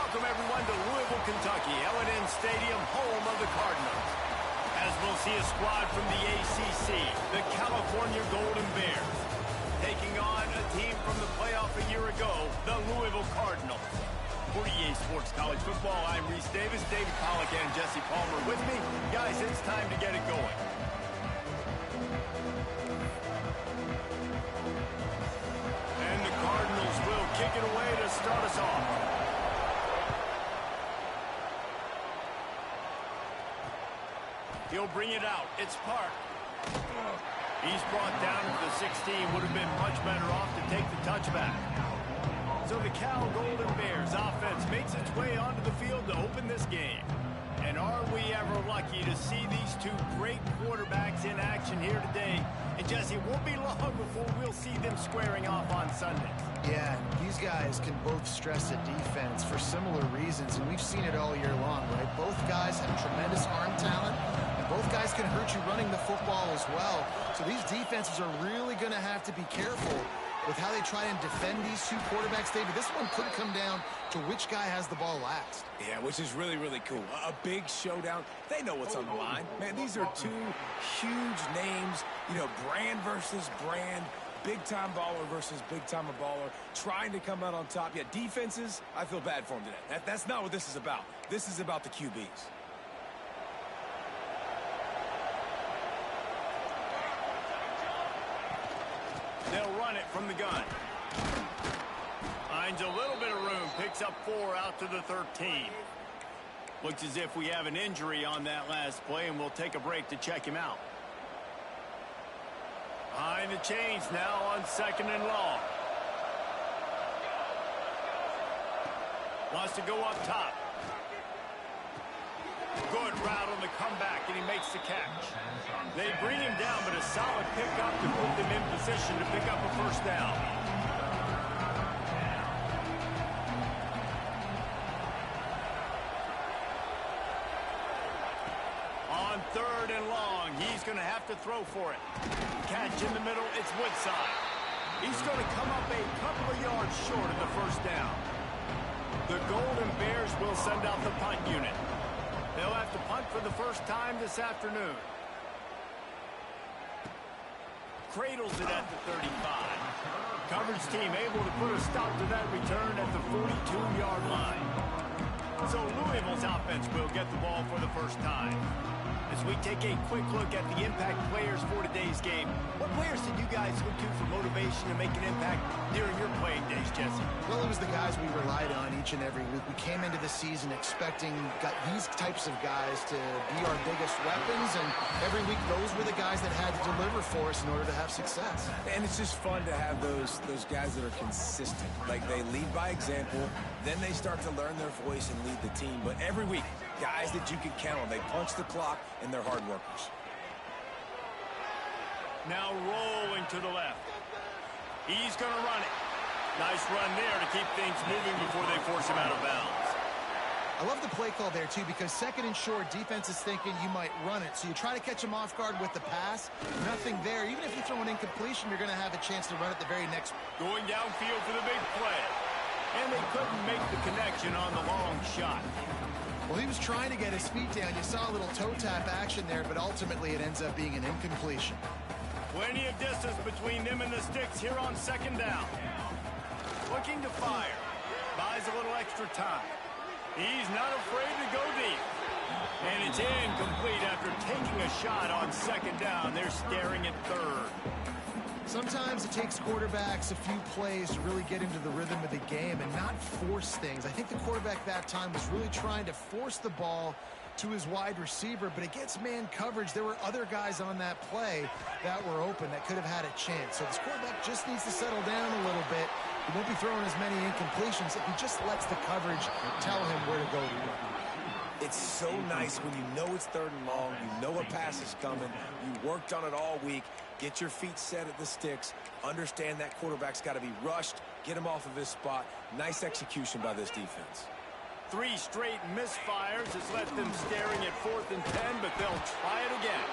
welcome everyone to Louisville, Kentucky, L&N Stadium, home of the Cardinals. As we'll see a squad from the ACC, the California Golden Bears, taking on a team from the playoff a year ago, the Louisville Cardinals. For EA Sports College Football, I'm Reese Davis, David Pollack, and Jesse Palmer with me. Guys, it's time to get it going. And the Cardinals will kick it away to start us off. He'll bring it out. It's Park. He's brought down to the 16. Would have been much better off to take the touchback. So the Cal Golden Bears offense makes its way onto the field to open this game. And are we ever lucky to see these two great quarterbacks in action here today? And Jesse, it won't be long before we'll see them squaring off on Sunday. Yeah, these guys can both stress a defense for similar reasons, and we've seen it all year long, right? Both guys have tremendous arm talent, and both guys can hurt you running the football as well. So these defenses are really going to have to be careful with how they try and defend these two quarterbacks, David. This one could come down to which guy has the ball last. Yeah, which is really, really cool. A big showdown. They know what's on the line. Man, these are two huge names, brand versus brand, big-time baller versus big-time baller, trying to come out on top. Yeah, defenses, I feel bad for them today. That's not what this is about. This is about the QBs. They'll run it from the gun. Finds a little bit of room. Picks up 4 out to the 13. Looks as if we have an injury on that last play, and we'll take a break to check him out. Behind the chains now on 2nd and long. Wants to go up top. Good route on the comeback, and he makes the catch. They bring him down, but a solid pickup to put them in position to pick up a first down. On 3rd and long, he's going to have to throw for it. Catch in the middle, it's Woodside. He's going to come up a couple of yards short of the first down. The Golden Bears will send out the punt unit. They'll have to punt for the first time this afternoon. Cradles it at the 35. Coverage team able to put a stop to that return at the 42-yard line. So Louisville's offense will get the ball for the first time. As we take a quick look at the impact players for today's game, what players did you guys look to for motivation to make an impact during your playing days, Jesse? Well, it was the guys we relied on each and every week. We came into the season expecting these types of guys to be our biggest weapons, and every week those were the guys that had to deliver for us in order to have success. And it's just fun to have those guys that are consistent. Like, they lead by example, then they start to learn their voice and lead the team. But every week, guys that you can count on. They punch the clock, and they're hard workers. Now rolling to the left. He's going to run it. Nice run there to keep things moving before they force him out of bounds. I love the play call there, too, because 2nd and short, defense is thinking you might run it. So you try to catch him off guard with the pass. Nothing there. Even if you throw an incompletion, you're going to have a chance to run it the very next. Going downfield for the big play. And they couldn't make the connection on the long shot. Well, he was trying to get his feet down. You saw a little toe tap action there, but ultimately it ends up being an incompletion. Plenty of distance between them and the sticks here on 2nd down. Looking to fire. Buys a little extra time. He's not afraid to go deep. And it's incomplete after taking a shot on 2nd down. They're staring at 3rd. Sometimes it takes quarterbacks a few plays to really get into the rhythm of the game and not force things. I think the quarterback that time was really trying to force the ball to his wide receiver, but against man coverage, there were other guys on that play that were open that could have had a chance. So this quarterback just needs to settle down a little bit. He won't be throwing as many incompletions if he just lets the coverage tell him where to go to run. It's so nice when you know it's 3rd and long, you know a pass is coming, you worked on it all week, get your feet set at the sticks, understand that quarterback's got to be rushed, get him off of his spot. Nice execution by this defense. 3 straight misfires has left them staring at 4th and 10, but they'll try it again.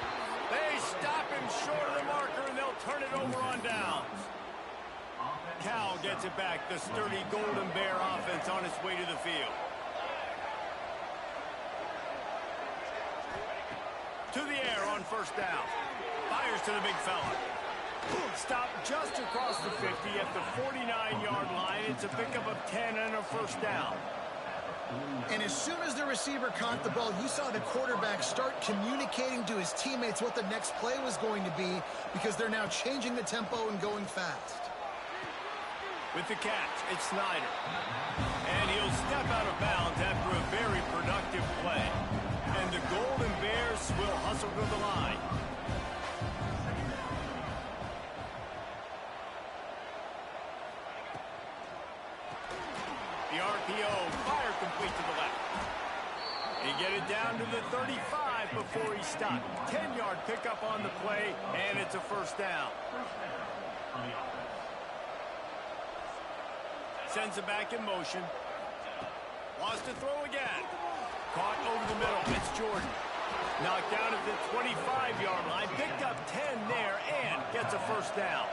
They stop him short of the marker, and they'll turn it over on downs. Cal gets it back. The sturdy Golden Bear offense on its way to the field. To the air on first down. Fires to the big fella. Stop just across the 50 at the 49-yard line. It's a pickup of 10 and a first down. And as soon as the receiver caught the ball, you saw the quarterback start communicating to his teammates what the next play was going to be, because they're now changing the tempo and going fast. With the catch, it's Snyder. And he'll step out of bounds after a very productive play. And the Golden Bears will hustle to the line. The RPO, fire complete to the left. He get it down to the 35 before he stopped. 10-yard pickup on the play, and it's a first down. Sends it back in motion. Wants to throw again. Caught over the middle. It's Jordan. Knocked down at the 25-yard line. Picked up 10 there and gets a first down.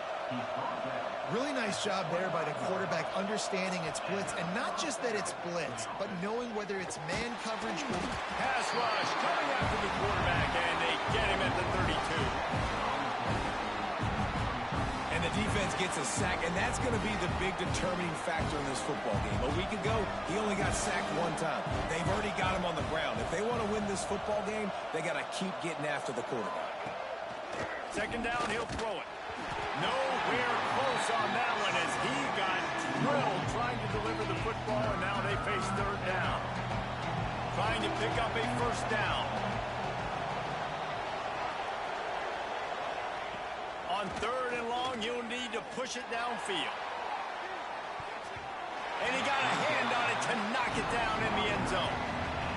Really nice job there by the quarterback understanding it's blitz, and not just that it's blitz, but knowing whether it's man coverage or pass rush coming after the quarterback, and they get him at the 32. And the defense gets a sack, and that's going to be the big determining factor in this football game. A week ago, he only got sacked one time. They've already got him on the ground. If they want to win this football game, they got to keep getting after the quarterback. Second down, he'll throw it. Nowhere close on that one as he got drilled trying to deliver the football, and now they face third down. Trying to pick up a first down. On third and long, you'll need to push it downfield. And he got a hand on it to knock it down in the end zone.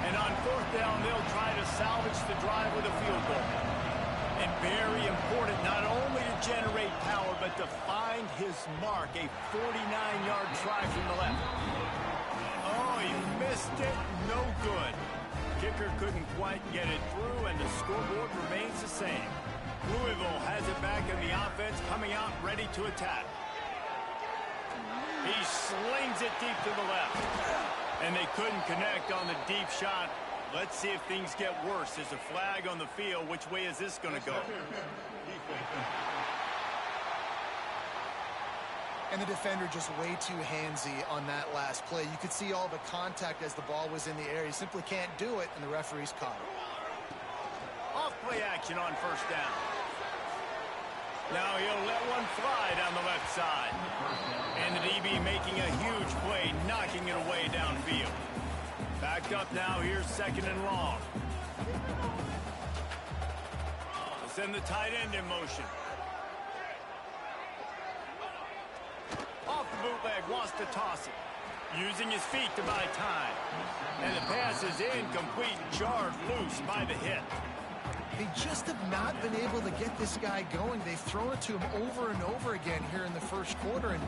And on fourth down, they'll try to salvage the drive with a field goal. And very important, not only to generate power, but to find his mark, a 49-yard try from the left. Oh, he missed it. No good. Kicker couldn't quite get it through, and the scoreboard remains the same. Louisville has it back in the offense, coming out ready to attack. He slings it deep to the left. And they couldn't connect on the deep shot. Let's see if things get worse. There's a flag on the field. Which way is this going to go? And the defender just way too handsy on that last play. You could see all the contact as the ball was in the air. He simply can't do it, and the referee's caught it. Off play action on first down. Now he'll let one fly down the left side. And the DB making a huge play, knocking it away downfield. Backed up now, here's second and long. We'll send the tight end in motion. Off the bootleg, wants to toss it. Using his feet to buy time. And the pass is incomplete, jarred loose by the hit. They just have not been able to get this guy going. They've thrown it to him over and over again here in the first quarter, and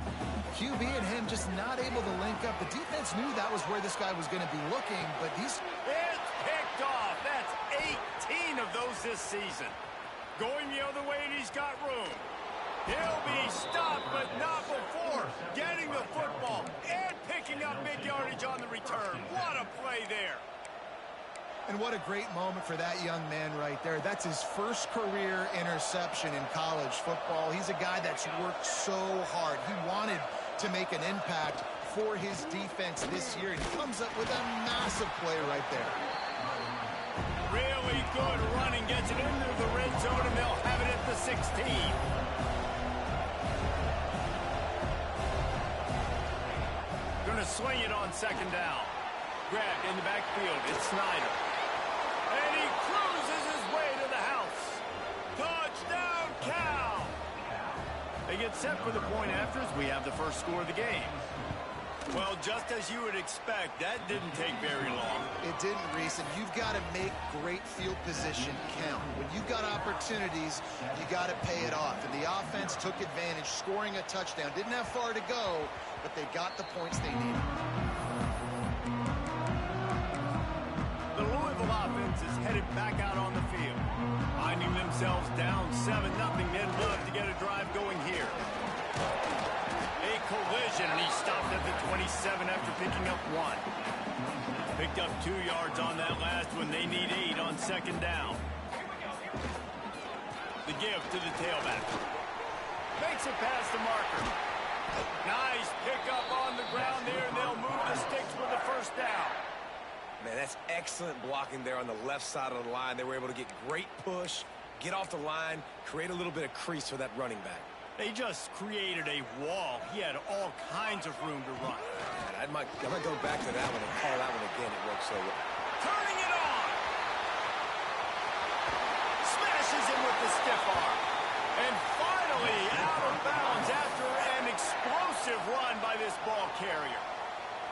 QB and him just not able to link up. The defense knew that was where this guy was going to be looking, but he's... It's picked off. That's 18 of those this season. Going the other way, and he's got room. He'll be stopped, but not before getting the football and picking up big yardage on the return. What a play there. And what a great moment for that young man right there. That's his first career interception in college football. He's a guy that's worked so hard. He wanted to make an impact for his defense this year. And he comes up with a massive play right there. Really good running, gets it into the red zone, and they'll have it at the 16. Gonna swing it on second down. Grabbed in the backfield, it's Snyder. And he cruises his way to the house. Touchdown, Cal! They get set for the point after as we have the first score of the game. Well, just as you would expect, that didn't take very long. It didn't, Reese, and you've got to make great field position count. When you've got opportunities, you got to pay it off. And the offense took advantage, scoring a touchdown. Didn't have far to go, but they got the points they needed. The Louisville offense is headed back out on the field. Finding themselves down 7-0. They'd love to get a drive going here. A collision, and he stopped at the 27 after picking up 1. Picked up 2 yards on that last one. They need 8 on second down. The give to the tailback. Makes it past the marker. Nice pickup on the ground there, and they'll move the sticks with the first down. Man, that's excellent blocking there on the left side of the line. They were able to get great push, get off the line, create a little bit of crease for that running back. They just created a wall. He had all kinds of room to run. Man, I might go back to that one and call that one again. It worked so well. Turning it on. Smashes him with the stiff arm. And finally out of bounds after an explosive run by this ball carrier.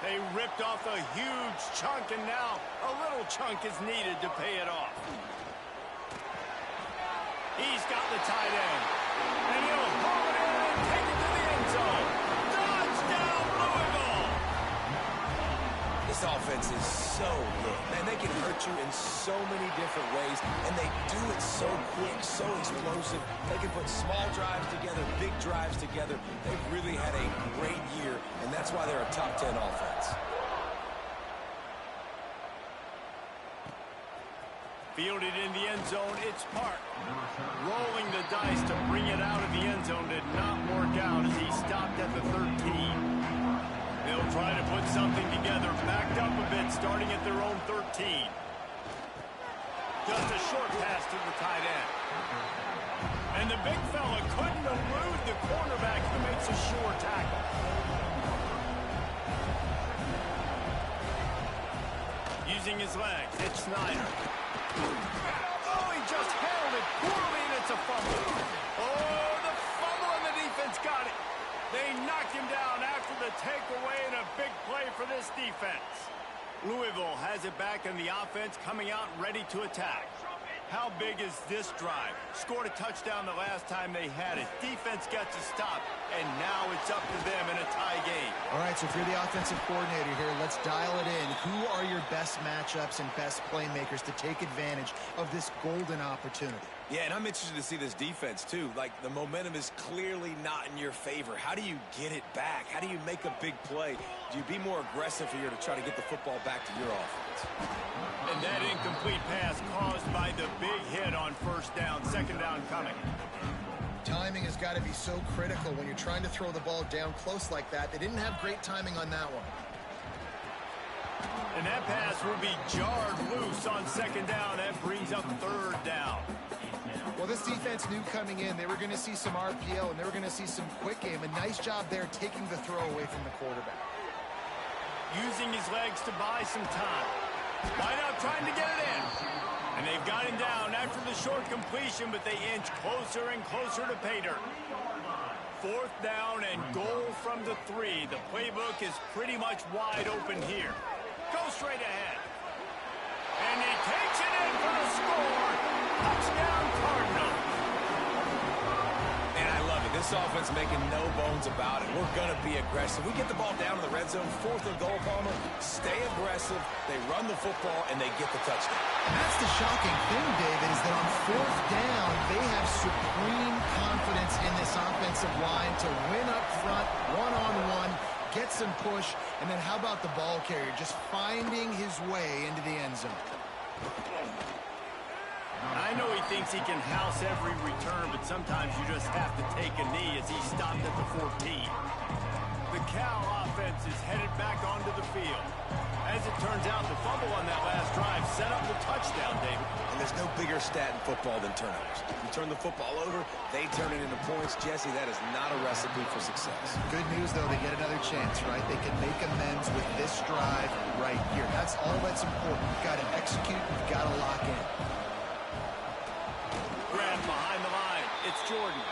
They ripped off a huge chunk, and now a little chunk is needed to pay it off. He's got the tight end. And he'll haul it in and take it to the end zone. Touchdown, Louisville! This offense is so good. Man, they can hurt you in so many different ways, and they do it so quick, so explosive. They can put small drives together, big drives together. They've really had a great year, and that's why they're a top 10 offense. Fielded in the end zone, it's Park. Rolling the dice to bring it out of the end zone did not work out as he stopped at the 13. They'll try to put something together, backed up a bit, starting at their own 13. Just a short pass to the tight end. And the big fella couldn't elude the cornerback who makes a sure tackle. Using his legs, it's Snyder. Oh, he just held it poorly, and it's a fumble. Oh, the fumble, and the defense got it. They knocked him down after the takeaway, and a big play for this defense. Louisville has it back, and the offense coming out ready to attack. How big is this drive? Scored a touchdown the last time they had it. Defense gets a stop, and now it's up to them in a tie game. All right, so if you're the offensive coordinator here, let's dial it in. Who are your best matchups and best playmakers to take advantage of this golden opportunity? Yeah, and I'm interested to see this defense, too. Like, the momentum is clearly not in your favor. How do you get it back? How do you make a big play? Do you be more aggressive here to try to get the football back to your offense? And that incomplete pass caused by the big hit on first down. Second down coming. Timing has got to be so critical when you're trying to throw the ball down close like that. They didn't have great timing on that one. And that pass will be jarred loose on second down. That brings up third down. Well, this defense knew coming in they were going to see some RPO and they were going to see some quick game. A nice job there taking the throw away from the quarterback. Using his legs to buy some time. Wide out trying to get it in. And they've got him down after the short completion, but they inch closer and closer to pay dirt. Fourth down and goal from the 3. The playbook is pretty much wide open here. Go straight ahead. And he takes it in for the score. Touchdown, Cardinals. And I love it. This offense making no bones about it. We're going to be aggressive. We get the ball down in the red zone, 4th and goal, Palmer. Stay aggressive. They run the football, and they get the touchdown. That's the shocking thing, David, is that on 4th down, they have supreme confidence in this offensive line to win up front, one-on-one, get some push, and then how about the ball carrier just finding his way into the end zone? I know he thinks he can house every return, but sometimes you just have to take a knee as he stopped at the 14. The Cal offense is headed back onto the field. As it turns out, the fumble on that last drive set up the touchdown, David. And there's no bigger stat in football than turnovers. You turn the football over, they turn it into points. Jesse, that is not a recipe for success. Good news, though, they get another chance, right? They can make amends with this drive right here. That's all that's important. You've got to execute, you've got to lock in. Grab behind the line. It's Jordan.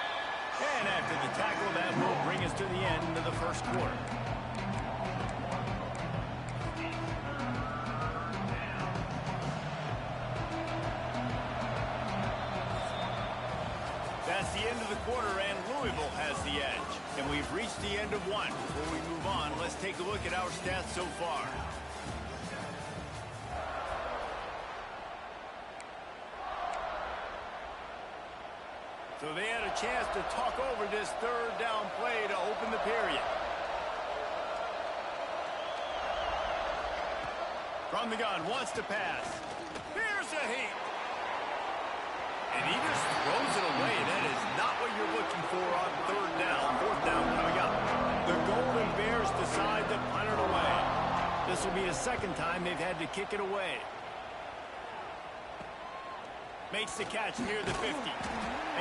And after the tackle, that will bring us to the end of the first quarter. That's the end of the quarter, and Louisville has the edge. And we've reached the end of one. Before we move on, let's take a look at our stats so far. So they had a chance to talk over this third down play to open the period. From the gun, wants to pass. Here's a heat. And he just throws it away. That is not what you're looking for on third down. Fourth down coming up. The Golden Bears decide to punt it away. This will be the second time they've had to kick it away. Makes the catch near the 50.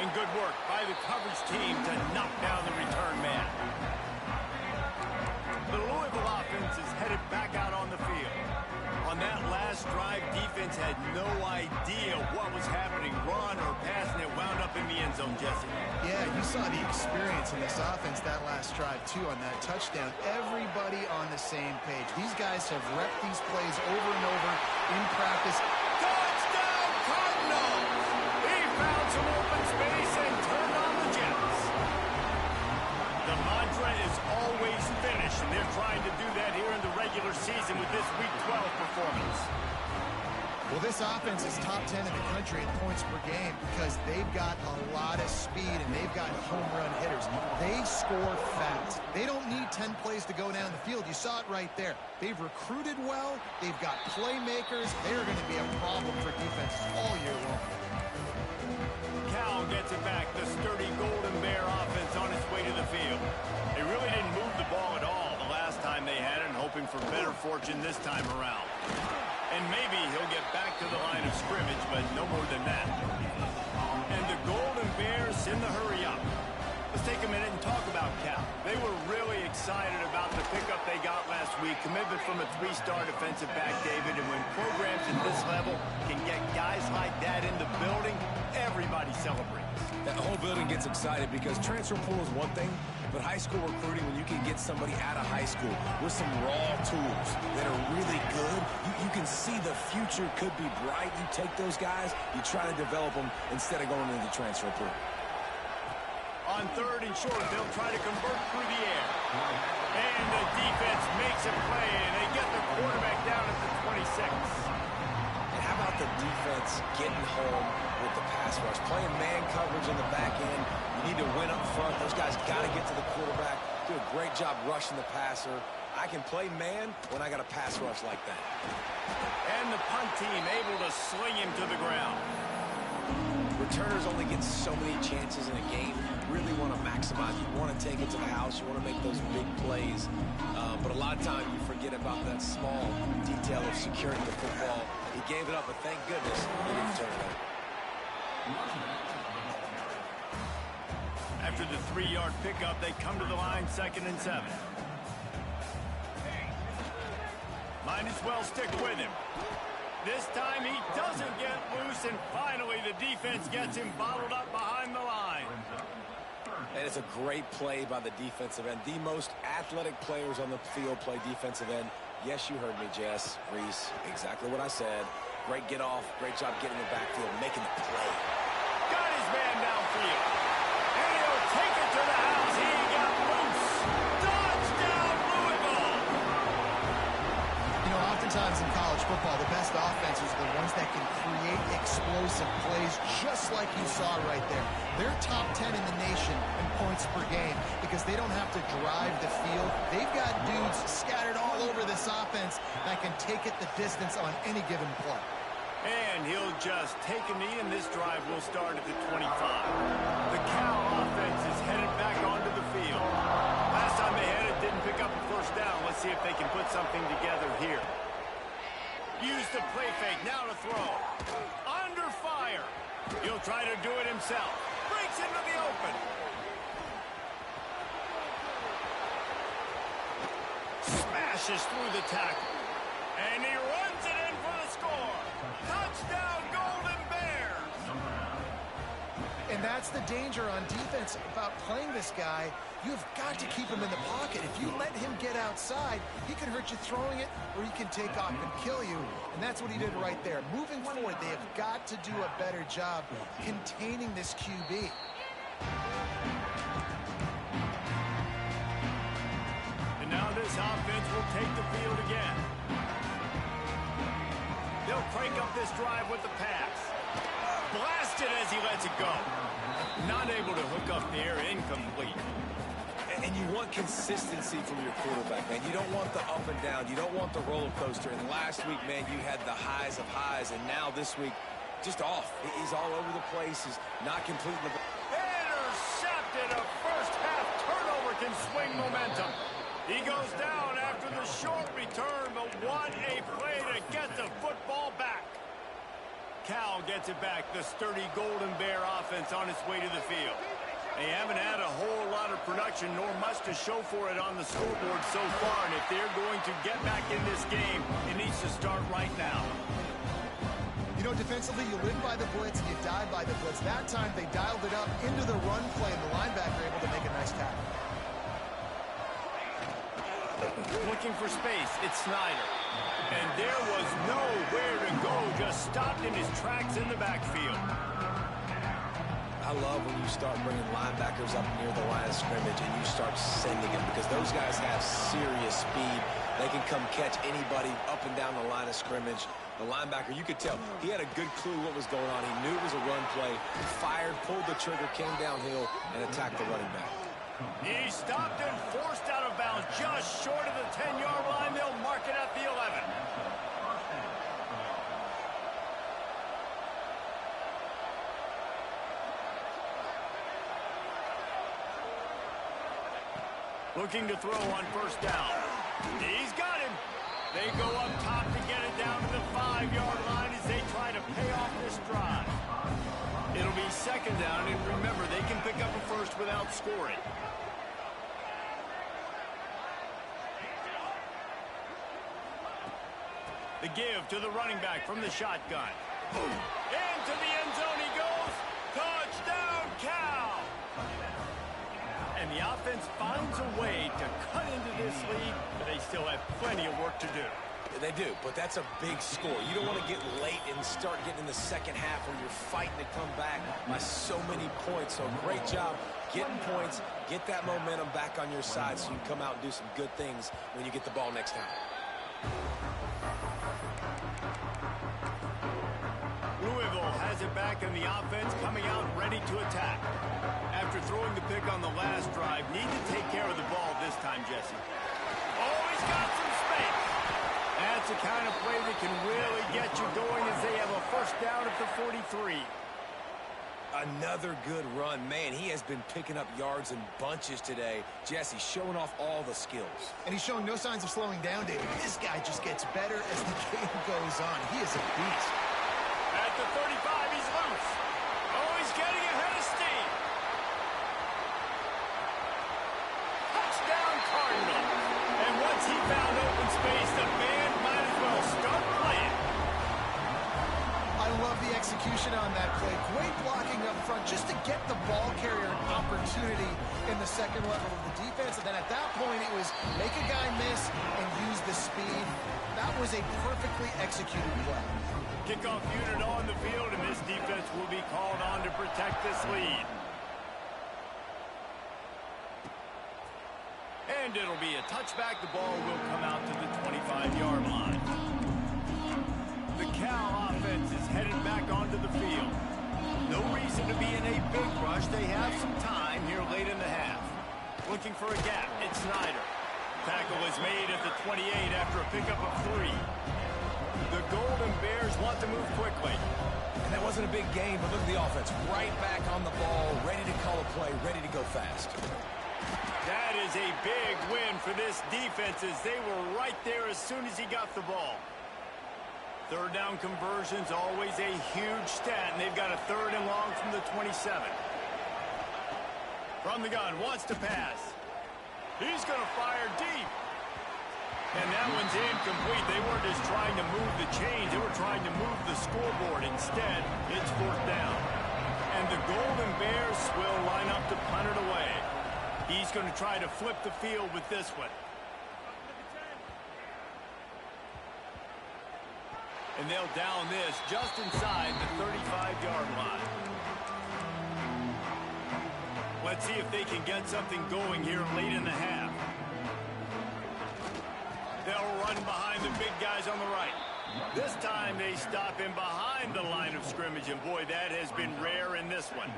And good work by the coverage team to knock down the return man. The Louisville offense is headed back out on the field. On that last drive, defense had no idea what was happening. Run or pass, and it wound up in the end zone, Jesse. Yeah, you saw the experience in this offense that last drive, too, on that touchdown. Everybody on the same page. These guys have repped these plays over and over in practice. Touchdown, Cardinals! He found some open space and turned on the Jets. The mantra is always finish, and they're trying to do that here in the regular season with this Week 12 performance. Well, this offense is top 10 in the country in points per game because they've got a lot of speed and they've got home run hitters. They score fast. They don't need 10 plays to go down the field. You saw it right there. They've recruited well. They've got playmakers. They are going to be a problem for defenses all year long. Cal gets it back. The sturdy Golden Bear offense on its way to the field. They really didn't move the ball at all the last time they had it, and hoping for better fortune this time around. And maybe he'll get back to the line of scrimmage, but no more than that. And the Golden Bears in the hurry up. Let's take a minute and talk about Cal. They were really excited about the pickup they got last week. Commitment from a 3-star defensive back, David. And when programs at this level can get guys like that in the building, everybody celebrates. That whole building gets excited because transfer pool is one thing, but high school recruiting, when you can get somebody out of high school with some raw tools that are really good, you can see the future could be bright. You take those guys, you try to develop them instead of going into the transfer pool. On third and short, they'll try to convert through the air. And the defense makes a play, and they get the quarterback down at the 26. And how about the defense getting home with the pass rush? Playing man coverage in the back end. You need to win up front. Those guys got to get to the quarterback. Do a great job rushing the passer. I can play man when I got a pass rush like that. And the punt team able to sling him to the ground. Returners only get so many chances in a game. You really want to maximize. You want to take it to the house. You want to make those big plays. But a lot of times you forget about that small detail of securing the football. He gave it up, but thank goodness he didn't turn it over. After the 3-yard pickup, they come to the line, 2nd and 7. Might as well stick with him. This time he doesn't get loose, and finally the defense gets him bottled up behind the line. And it's a great play by the defensive end. The most athletic players on the field play defensive end. Yes, you heard me, Jess, Reese. Exactly what I said. Great get off. Great job getting the backfield, making the play. Got his man downfield. And he'll take it to the house. He got loose. Touchdown, Louisville. You know, oftentimes in college football, the best offenses are the ones that can create explosive plays just like you saw right there. They're top 10 in the nation in points per game because they don't have to drive the field. They've got dudes scattered all over this offense that can take it the distance on any given play. And he'll just take a knee, and this drive will start at the 25. The Cal offense is headed back onto the field. Last time they had it, didn't pick up a first down. Let's see if they can put something together here. Use the play fake, now to throw. Under fire. He'll try to do it himself. Breaks into the open. Smashes through the tackle. And he runs it in for the score. Touchdown, Golden Bears. And that's the danger on defense about playing this guy. You've got to keep him in the pocket. If you let him get outside, he can hurt you throwing it, or he can take off and kill you. And that's what he did right there. Moving forward, they have got to do a better job containing this QB. And now this offense will take the field again. They'll crank up this drive with the pass. Blasted as he lets it go. Not able to hook up the air, incomplete. And you want consistency from your quarterback, man. You don't want the up and down. You don't want the roller coaster. And last week, man, you had the highs of highs. And now this week, just off. He's all over the place. He's not completing the... Intercepted. A first-half turnover can swing momentum. He goes down after the short return, but what a play to get the football back. Cal gets it back. The sturdy Golden Bear offense on its way to the field. They haven't had a whole lot of production, nor much to show for it on the scoreboard so far. And if they're going to get back in this game, it needs to start right now. You know, defensively, you live by the blitz and you die by the blitz. That time, they dialed it up into the run play, and the linebacker able to make a nice tackle. Looking for space, it's Snyder. And there was nowhere to go, just stopped in his tracks in the backfield. I love when you start bringing linebackers up near the line of scrimmage and you start sending them, because those guys have serious speed. They can come catch anybody up and down the line of scrimmage. The linebacker, you could tell, he had a good clue what was going on. He knew it was a run play, fired, pulled the trigger, came downhill, and attacked the running back. He stopped and forced out of bounds just short of the 10-yard line. They'll mark it at the 11. Looking to throw on first down. He's got him. They go up top to get it down to the 5-yard line as they try to pay off this drive. It'll be second down, and remember, they can pick up a first without scoring. The give to the running back from the shotgun. Into the end zone he goes. Touchdown, Cal! And the offense finds a way to cut into this lead, but they still have plenty of work to do. They do, but that's a big score. You don't want to get late and start getting in the second half where you're fighting to come back by so many points. So great job getting points, get that momentum back on your side so you can come out and do some good things when you get the ball next time. Louisville has it back, and the offense coming out ready to attack. After throwing the pick on the last drive, need to take care of the ball this time, Jesse. Oh, he's got some space. That's the kind of play that can really get you going as they have a first down at the 43. Another good run. Man, he has been picking up yards in bunches today. Jesse showing off all the skills. And he's showing no signs of slowing down, David. This guy just gets better as the game goes on. He is a beast. At the 35, he's loose. Oh, he's getting ahead of steam. Touchdown, Cardinals. And once he found open space, the band might as well start playing. I love the execution on that play. Great blocking up front just to get the ball carrier an opportunity in the second level of the defense. And then at that point, it was make a guy miss and use the speed. That was a perfectly executed play. Kickoff unit on the field, and this defense will be called on to protect this lead. And it'll be a touchback. The ball will come out to the 25-yard line. The Cal offense is headed back onto the field. No reason to be in a big rush. They have some time here late in the half. Looking for a gap. It's Snyder. Tackle is made at the 28 after a pickup of 3. The Golden Bears want to move quickly. And that wasn't a big gain, but look at the offense. Right back on the ball, ready to call a play, ready to go fast. That is a big win for this defense as they were right there as soon as he got the ball. Third down conversions, always a huge stat, and they've got a 3rd and long from the 27. From the gun, wants to pass. He's going to fire deep. And that one's incomplete. They weren't just trying to move the chains. They were trying to move the scoreboard. Instead, it's 4th down. And the Golden Bears will line up to punt it away. He's going to try to flip the field with this one. And they'll down this just inside the 35-yard line. Let's see if they can get something going here late in the half. They'll run behind the big guys on the right. This time they stop him behind the line of scrimmage, and boy, that has been rare in this one.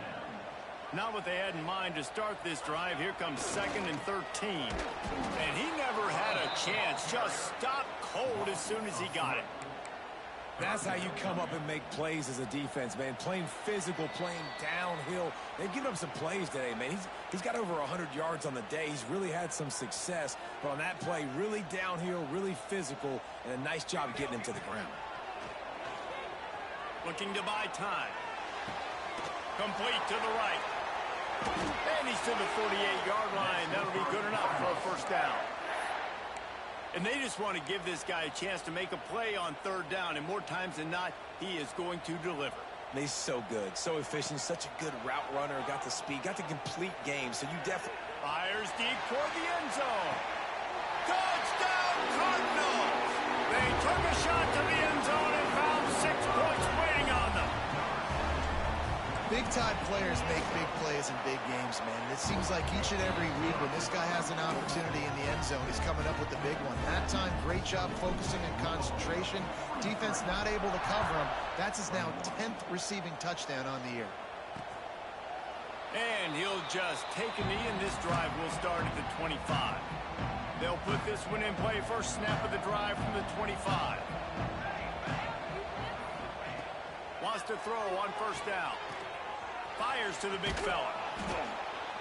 Not what they had in mind to start this drive. Here comes 2nd and 13. And he never had a chance. Just stopped cold as soon as he got it. That's how you come up and make plays as a defense, man. Playing physical, playing downhill. They've given up some plays today, man. He's got over 100 yards on the day. He's really had some success. But on that play, really downhill, really physical, and a nice job getting him to the ground. Looking to buy time. Complete to the right. And he's to the 48-yard line. That'll be good enough for a first down. And they just want to give this guy a chance to make a play on third down. And more times than not, he is going to deliver. And he's so good, so efficient, such a good route runner. Got the speed, got the complete game. So you definitely... Fires deep toward the end zone. Touchdown, Cardinals! They took a shot to the end zone and found 6 points waiting on them. Big-time players make big plays in big games, man. It seems like each and every week when this guy has an opportunity in the end zone, he's coming up with the big one. That time, great job focusing and concentration. Defense not able to cover him. That's his now 10th receiving touchdown on the year. And he'll just take a knee, and this drive will start at the 25. They'll put this one in play. First snap of the drive from the 25. Wants to throw on first down. Fires to the big fella.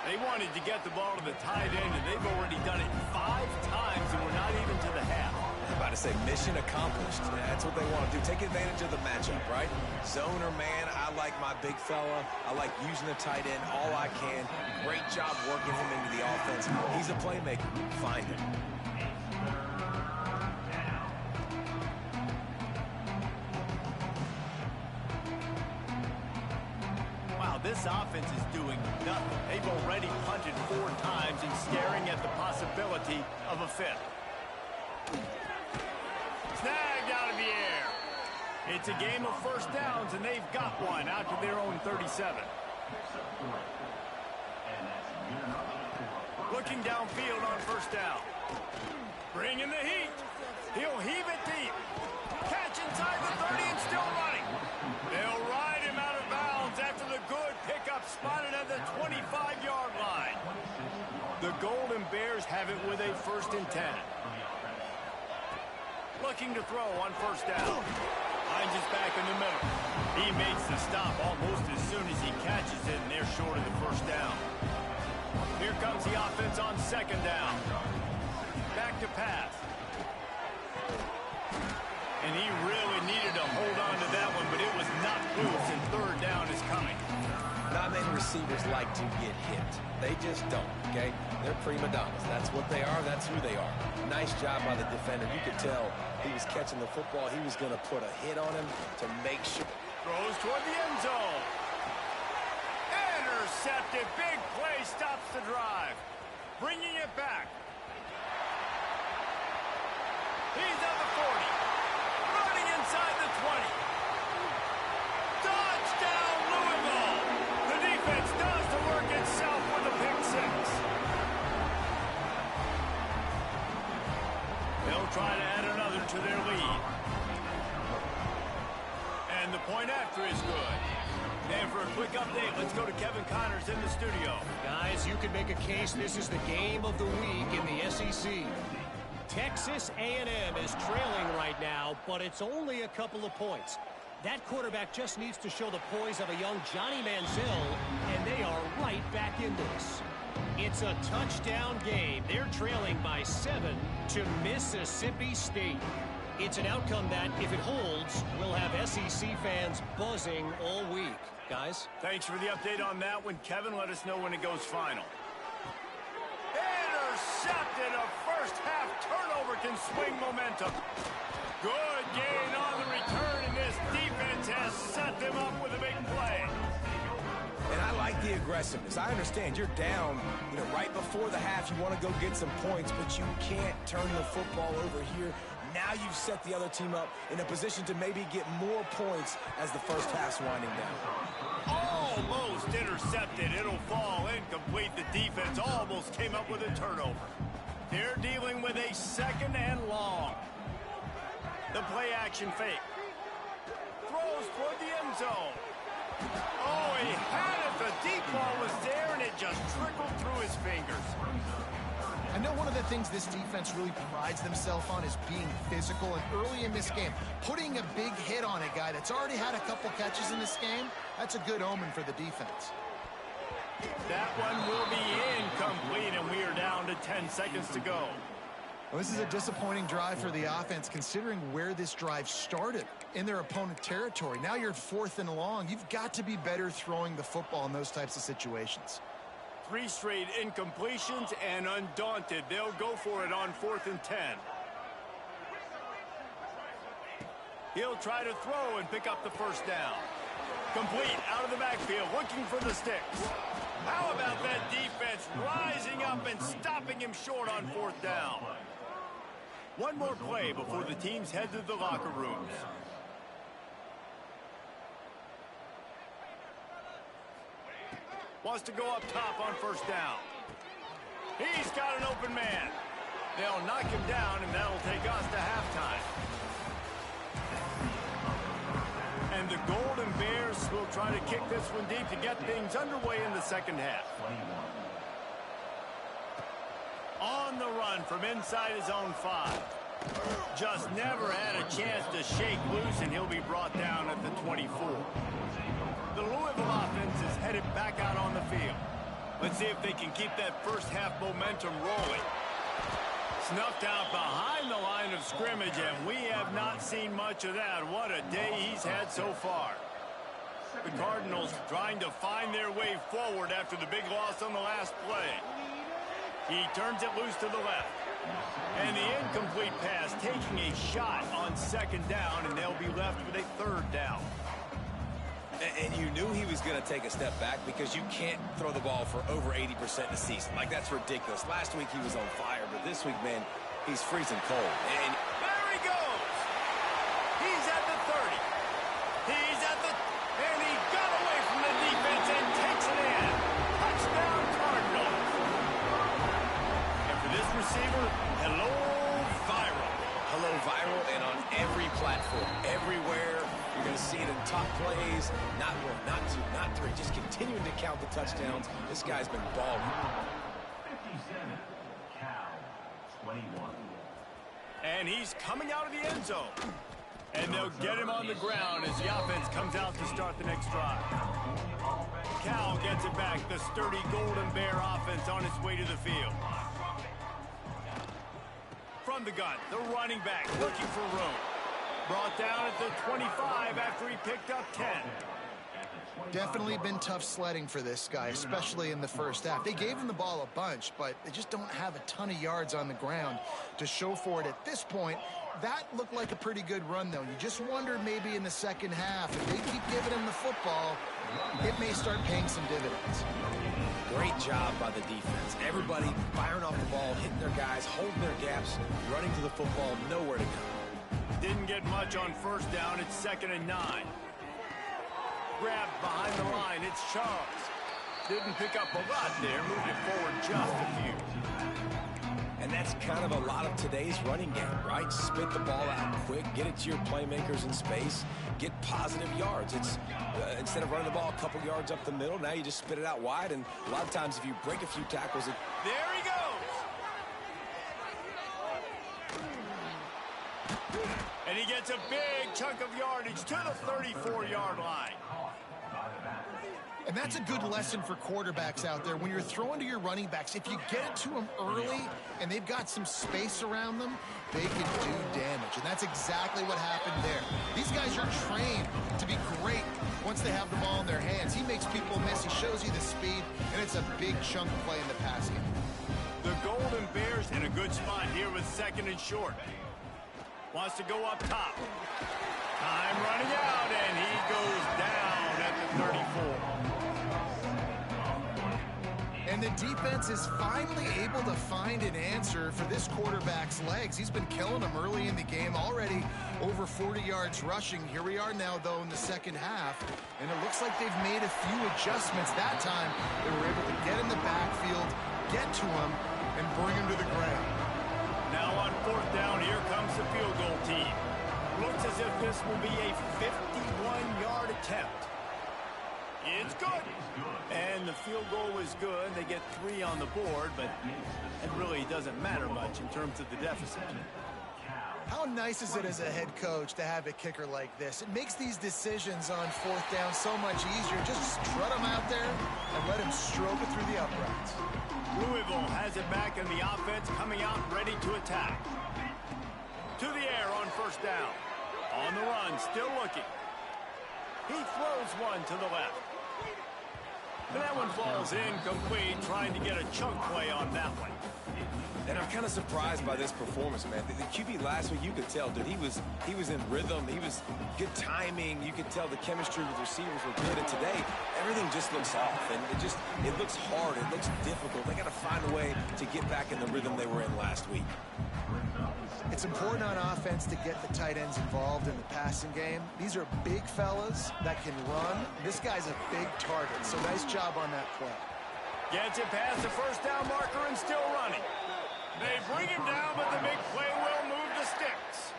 They wanted to get the ball to the tight end, and they've already done it 5 times, and we're not even to the half. I'm about to say mission accomplished. That's what they want to do. Take advantage of the matchup, right? Zone or man, I like my big fella. I like using the tight end all I can. Great job working him into the offense. He's a playmaker. Find him. This offense is doing nothing. They've already punted 4 times and staring at the possibility of a 5th. Snagged out of the air. It's a game of first downs, and they've got one out to their own 37. Looking downfield on first down. Bringing the heat. He'll heave it deep. Catch inside the 30 and still running. They'll ride him out of bounds after the good pickup spotted at the 25-yard line. The Golden Bears have it with a 1st and 10. Looking to throw on first down. Finds his back in the middle. He makes the stop almost as soon as he catches it, and they're short of the first down. Here comes the offense on second down. Back to pass. And he really needed to hold on to that one, but it was not loose, and third down is coming. Not many receivers like to get hit. They just don't, okay? They're prima donnas. That's what they are. That's who they are. Nice job by the defender. You could tell he was catching the football. He was going to put a hit on him to make sure. Throws toward the end zone. Intercepted. Big play stops the drive. Bringing it back. He's at the 40. Running inside the 20. Touchdown, Louisville. The defense does the work itself with a pick 6. They'll try to add another to their lead. And the point after is good. And for a quick update, let's go to Kevin Connors in the studio. Guys, you can make a case this is the game of the week in the SEC. Texas A&M is trailing right now, but it's only a couple of points. That quarterback just needs to show the poise of a young Johnny Manziel, and they are right back in this. It's a touchdown game. They're trailing by 7 to Mississippi State. It's an outcome that, if it holds, will have SEC fans buzzing all week. Guys? Thanks for the update on that one, Kevin. Let us know when it goes final. Intercepted. A first-half turnover can swing momentum. Good gain on the return, and this defense has set them up with a big play. And I like the aggressiveness. I understand you're down, right before the half. You want to go get some points, but you can't turn the football over here. Now you've set the other team up in a position to maybe get more points as the first half's winding down. Almost intercepted. It'll fall incomplete. The defense almost came up with a turnover. They're dealing with a 2nd and long. The play action fake. Throws toward the end zone. Oh, he had it. The deep ball was there, and it just trickled through his fingers. I know one of the things this defense really prides themselves on is being physical, and early in this game, putting a big hit on a guy that's already had a couple catches in this game, that's a good omen for the defense. That one will be incomplete, and we are down to 10 seconds to go. Well, this is a disappointing drive for the offense, considering where this drive started, in their opponent territory. Now you're 4th and long. You've got to be better throwing the football in those types of situations. 3 straight incompletions, and undaunted, they'll go for it on 4th and 10. He'll try to throw and pick up the first down. Complete out of the backfield, looking for the sticks. How about that defense rising up and stopping him short on 4th down? One more play before the teams head to the locker rooms. Wants to go up top on 1st down. He's got an open man. They'll knock him down, and that'll take us to halftime. And the Golden Bears will try to kick this one deep to get things underway in the second half. On the run from inside his own 5. Just never had a chance to shake loose, and he'll be brought down at the 24. The Louisville offense is headed back out on the field. Let's see if they can keep that first half momentum rolling. Snuffed out behind the line of scrimmage, and we have not seen much of that. What a day he's had so far. The Cardinals trying to find their way forward after the big loss on the last play. He turns it loose to the left. And the incomplete pass taking a shot on 2nd down, and they'll be left with a 3rd down. And you knew he was going to take a step back because you can't throw the ball for over 80% in a season. Like, that's ridiculous. Last week he was on fire, but this week, man, he's freezing cold. And there he goes. He's at the 30. He's at the... And he got away from the defense and takes it in. Touchdown, Cardinals. And for this receiver, hello, viral. hello, viral, and on every platform, everywhere. You're going to see it in top plays. Not 1, not 2, not 3. Just continuing to count the touchdowns. This guy's been balling. 57, Cal, 21. And he's coming out of the end zone. And they'll get him on the ground as the offense comes out to start the next drive. Cal gets it back. The sturdy Golden Bear offense on its way to the field. From the gun, the running back looking for room. Brought down at the 25 after he picked up 10. Definitely been tough sledding for this guy, especially in the first half. They gave him the ball a bunch, but they just don't have a ton of yards on the ground to show for it at this point. That looked like a pretty good run, though. You just wonder maybe in the second half, if they keep giving him the football, it may start paying some dividends. Great job by the defense. Everybody firing off the ball, hitting their guys, holding their gaps, running to the football, nowhere to go. Didn't get much on first down. It's 2nd and 9. Grabbed behind the line. It's Charles. Didn't pick up a lot there. Moved it forward just a few. And that's kind of a lot of today's running game, right? Spit the ball out quick, get it to your playmakers in space, get positive yards. It's instead of running the ball a couple yards up the middle, now you just spit it out wide. And a lot of times if you break a few tackles, there he goes. And he gets a big chunk of yardage to the 34-yard line. And that's a good lesson for quarterbacks out there. When you're throwing to your running backs, if you get it to them early and they've got some space around them, they can do damage. And that's exactly what happened there. These guys are trained to be great once they have the ball in their hands. He makes people miss. He shows you the speed, and it's a big chunk play in the pass game. The Golden Bears in a good spot here with 2nd and short. Wants to go up top. Time running out, and he goes down at the 34. And the defense is finally able to find an answer for this quarterback's legs. He's been killing them early in the game, already over 40 yards rushing. Here we are now, though, in the second half, and it looks like they've made a few adjustments. That time, they were able to get in the backfield, get to him, and bring him to the ground. Now on 4th down, here comes the field goal team. Looks as if this will be a 51-yard attempt. It's good. And the the field goal was good. They get 3 on the board, but it really doesn't matter much in terms of the deficit. How nice is it as a head coach to have a kicker like this? It makes these decisions on 4th down so much easier. Just strut him out there and let him stroke it through the uprights. Louisville has it back in the offense, coming out ready to attack. To the air on 1st down. On the run, still looking. He throws one to the left. And that one falls incomplete, trying to get a chunk play on that one. And I'm kind of surprised by this performance, man. The QB last week, you could tell, dude, he was in rhythm. He was good timing. You could tell the chemistry with receivers were good. And today, everything just looks off. And it looks hard. It looks difficult. They got to find a way to get back in the rhythm they were in last week. It's important on offense to get the tight ends involved in the passing game. These are big fellas that can run. This guy's a big target, so nice job on that play. Gets it past the 1st down marker and still running. They bring him down, but the big play will move the sticks.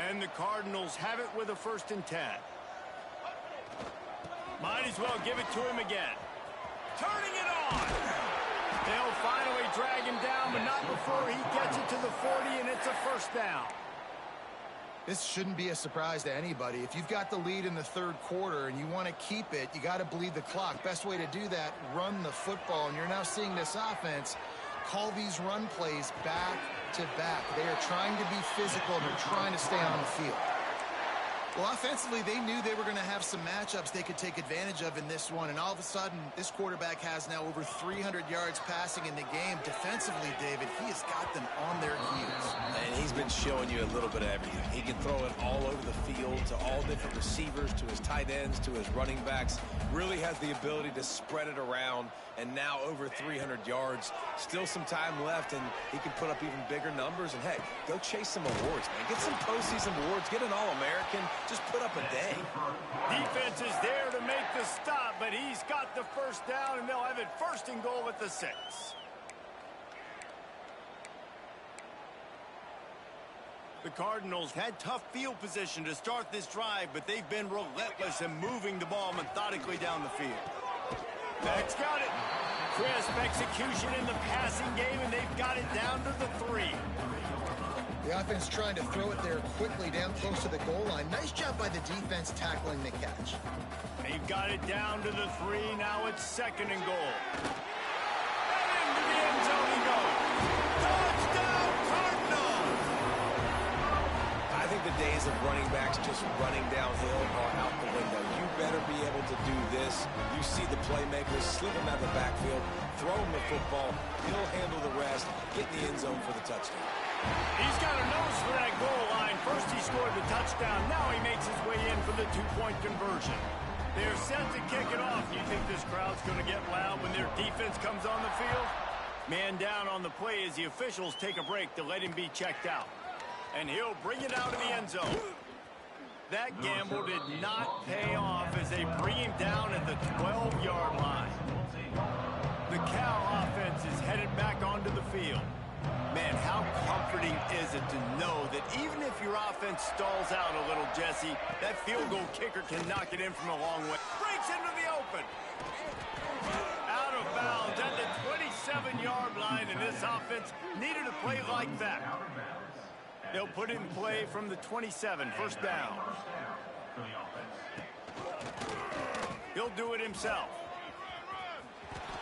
And the Cardinals have it with a 1st and 10. Might as well give it to him again. Turning it on. They'll finally drag him down, but not before he gets it to the 40, and it's a 1st down. This shouldn't be a surprise to anybody. If you've got the lead in the 3rd quarter and you want to keep it, you got to bleed the clock. Best way to do that, run the football. And you're now seeing this offense call these run plays back to back. They are trying to be physical, and they're trying to stay on the field. Well, offensively, they knew they were going to have some matchups they could take advantage of in this one, and all of a sudden, this quarterback has now over 300 yards passing in the game. Defensively, David, he has got them on their heels. And he's been showing you a little bit of everything. He can throw it all over the field to all different receivers, to his tight ends, to his running backs. Really has the ability to spread it around, and now over 300 yards. Still some time left, and he can put up even bigger numbers. And, hey, go chase some awards, man. Get some postseason awards. Get an All-American. Just put up a day. Defense is there to make the stop, but he's got the 1st down, and they'll have it 1st and goal at the 6. The Cardinals had tough field position to start this drive, but they've been relentless in moving the ball methodically down the field. Beck's got it. Crisp execution in the passing game, and they've got it down to the 3. The offense trying to throw it there quickly down close to the goal line. Nice job by the defense tackling the catch. They've got it down to the 3. Now it's 2nd and goal. And into the end zone he goes. Touchdown, Cardinals! I think the days of running backs just running downhill are out the window. You better be able to do this. You see the playmakers slip him out of the backfield, throw him the football, he'll handle the rest, get in the end zone for the touchdown. He's got a nose for that goal line. First he scored the touchdown. Now he makes his way in for the 2-point conversion. They're set to kick it off. You think this crowd's going to get loud when their defense comes on the field? Man down on the play as the officials take a break to let him be checked out. And he'll bring it out of the end zone. That gamble did not pay off as they bring him down at the 12-yard line. The Cal offense is headed back onto the field. Man, how comforting is it to know that even if your offense stalls out a little, Jesse, that field goal kicker can knock it in from a long way. Breaks into the open. Out of bounds at the 27-yard line, and this offense needed a play like that. They'll put it in play from the 27, 1st down. He'll do it himself.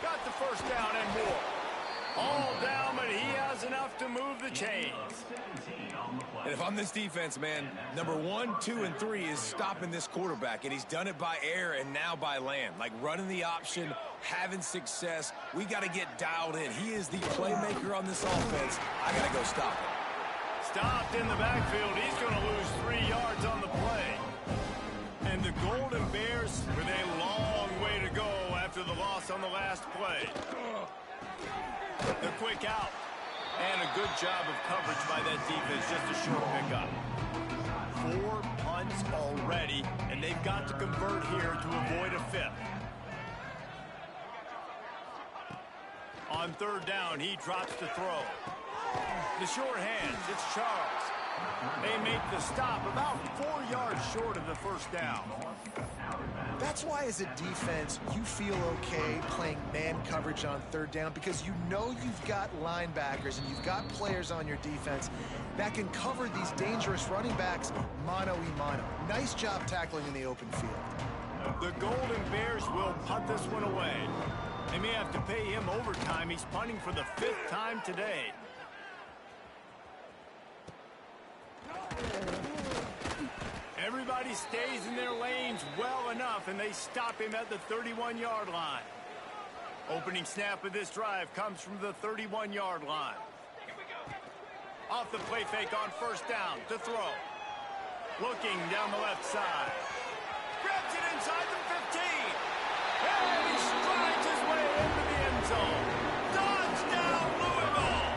Got the 1st down and more. All down, but he has enough to move the chains. And if I'm this defense, man, number 1, 2, and 3 is stopping this quarterback, and he's done it by air and now by land. Like running the option, having success. We got to get dialed in. He is the playmaker on this offense. I got to go stop him. Stopped in the backfield. He's going to lose 3 yards on the play. And the Golden Bears with a long way to go after the loss on the last play. The quick out. And a good job of coverage by that defense. Just a short pickup. 4 punts already, and they've got to convert here to avoid a 5th. On 3rd down, he drops to throw. The short hands, it's Charles. They make the stop about 4 yards short of the first down. That's why as a defense, you feel okay playing man coverage on third down because you know you've got linebackers and you've got players on your defense that can cover these dangerous running backs mano-a-mano. Nice job tackling in the open field. The Golden Bears will punt this one away. They may have to pay him overtime. He's punting for the 5th time today. Everybody stays in their lanes well enough, and they stop him at the 31-yard line. Opening snap of this drive comes from the 31-yard line. Off the play fake on first down to throw. Looking down the left side. Grabs it inside the 15. And he strides his way into the end zone. Touchdown, Louisville!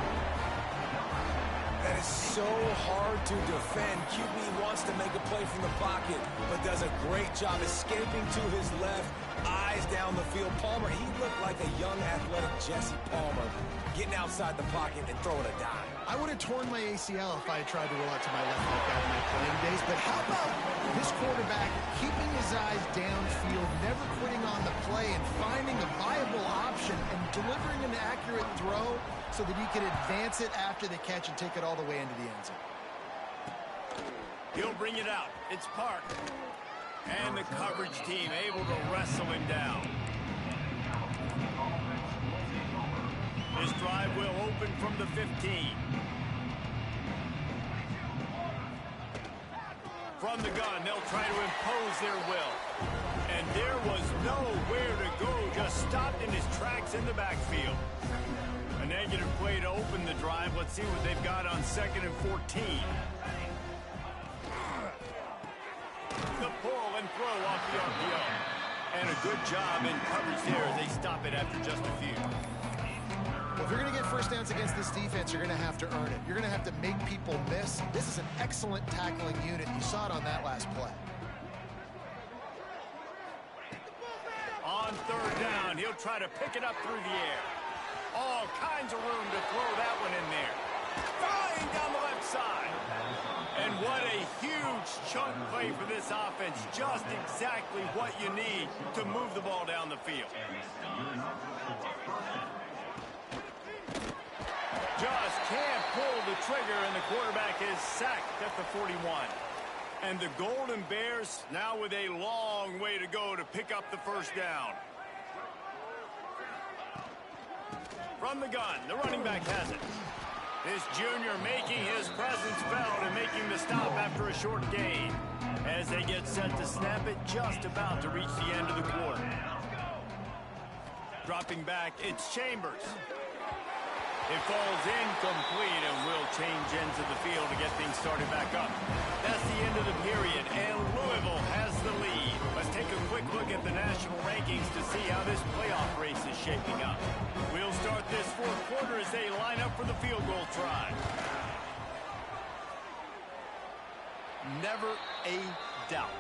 That is so hard to defend. QB wants to make a play from the pocket, but does a great job escaping to his left, eyes down the field. Palmer, he looked like a young athletic Jesse Palmer, getting outside the pocket and throwing a dime. I would have torn my ACL if I had tried to roll out to my left like that in my playing days, but how about this quarterback keeping his eyes downfield, never quitting on the play, and finding a viable option and delivering an accurate throw so that he could advance it after the catch and take it all the way into the end zone. He'll bring it out. It's Park. And the coverage team able to wrestle him down. This drive will open from the 15. From the gun, they'll try to impose their will. And there was nowhere to go, just stopped in his tracks in the backfield. A negative play to open the drive. Let's see what they've got on 2nd and 14. The pull and throw off the RPO. And a good job in coverage there as they stop it after just a few. Well, if you're going to get first downs against this defense, you're going to have to earn it. You're going to have to make people miss. This is an excellent tackling unit. You saw it on that last play. On 3rd down, he'll try to pick it up through the air. All kinds of room to throw that one in there. Flying down the left side. And what a huge chunk play for this offense. Just exactly what you need to move the ball down the field. Just can't pull the trigger, and the quarterback is sacked at the 41. And the Golden Bears now with a long way to go to pick up the first down. From the gun, the running back has it. This junior making his presence felt and making the stop after a short gain. As they get set to snap it, just about to reach the end of the quarter. Dropping back, it's Chambers. It falls incomplete and will change ends of the field to get things started back up. That's the end of the period, and Louisville has the lead. Let's take a quick look at the national rankings to see how this playoff race is shaping up. We'll start this 4th quarter as they line up for the field goal try. Never a doubt.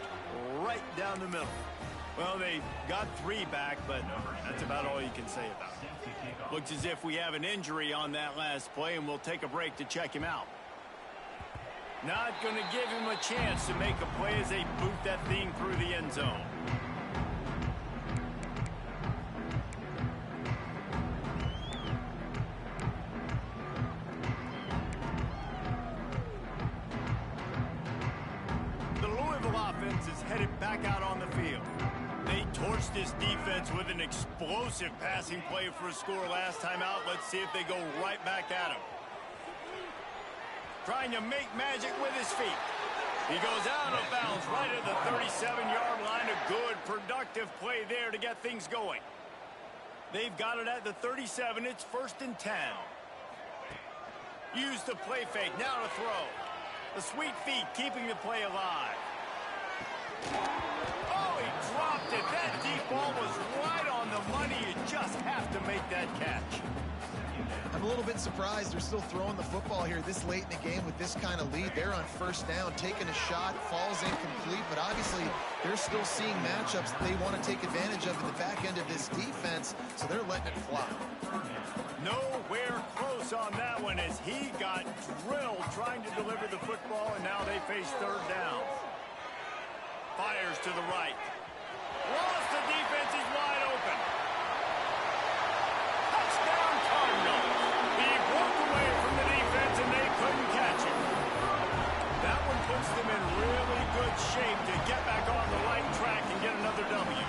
Right down the middle. Well, they got 3 back, but that's about all you can say about it. Looks as if we have an injury on that last play, and we'll take a break to check him out. Not going to give him a chance to make a play as they boot that thing through the end zone. The Louisville offense is headed back out on the field. They torched this defense with an explosive passing play for a score last time out. Let's see if they go right back at him. Trying to make magic with his feet. He goes out of bounds right at the 37-yard line. A good, productive play there to get things going. They've got it at the 37. It's 1st and 10. Use the play fake. Now to throw. The sweet feet keeping the play alive. Oh, he dropped it. That deep ball was right on the money. You just have to make that catch. I'm I'm a little bit surprised they're still throwing the football here this late in the game with this kind of lead. They're on first down, taking a shot, falls incomplete, but obviously they're still seeing matchups that they want to take advantage of in the back end of this defense, so they're letting it fly. Nowhere close on that one as he got drilled trying to deliver the football, and now they face third down. Fires to the right. Lost the defense, he's wide open. Touchdown Cardinals. He broke away from the defense and they couldn't catch him. That one puts them in really good shape to get back on the right track and get another W.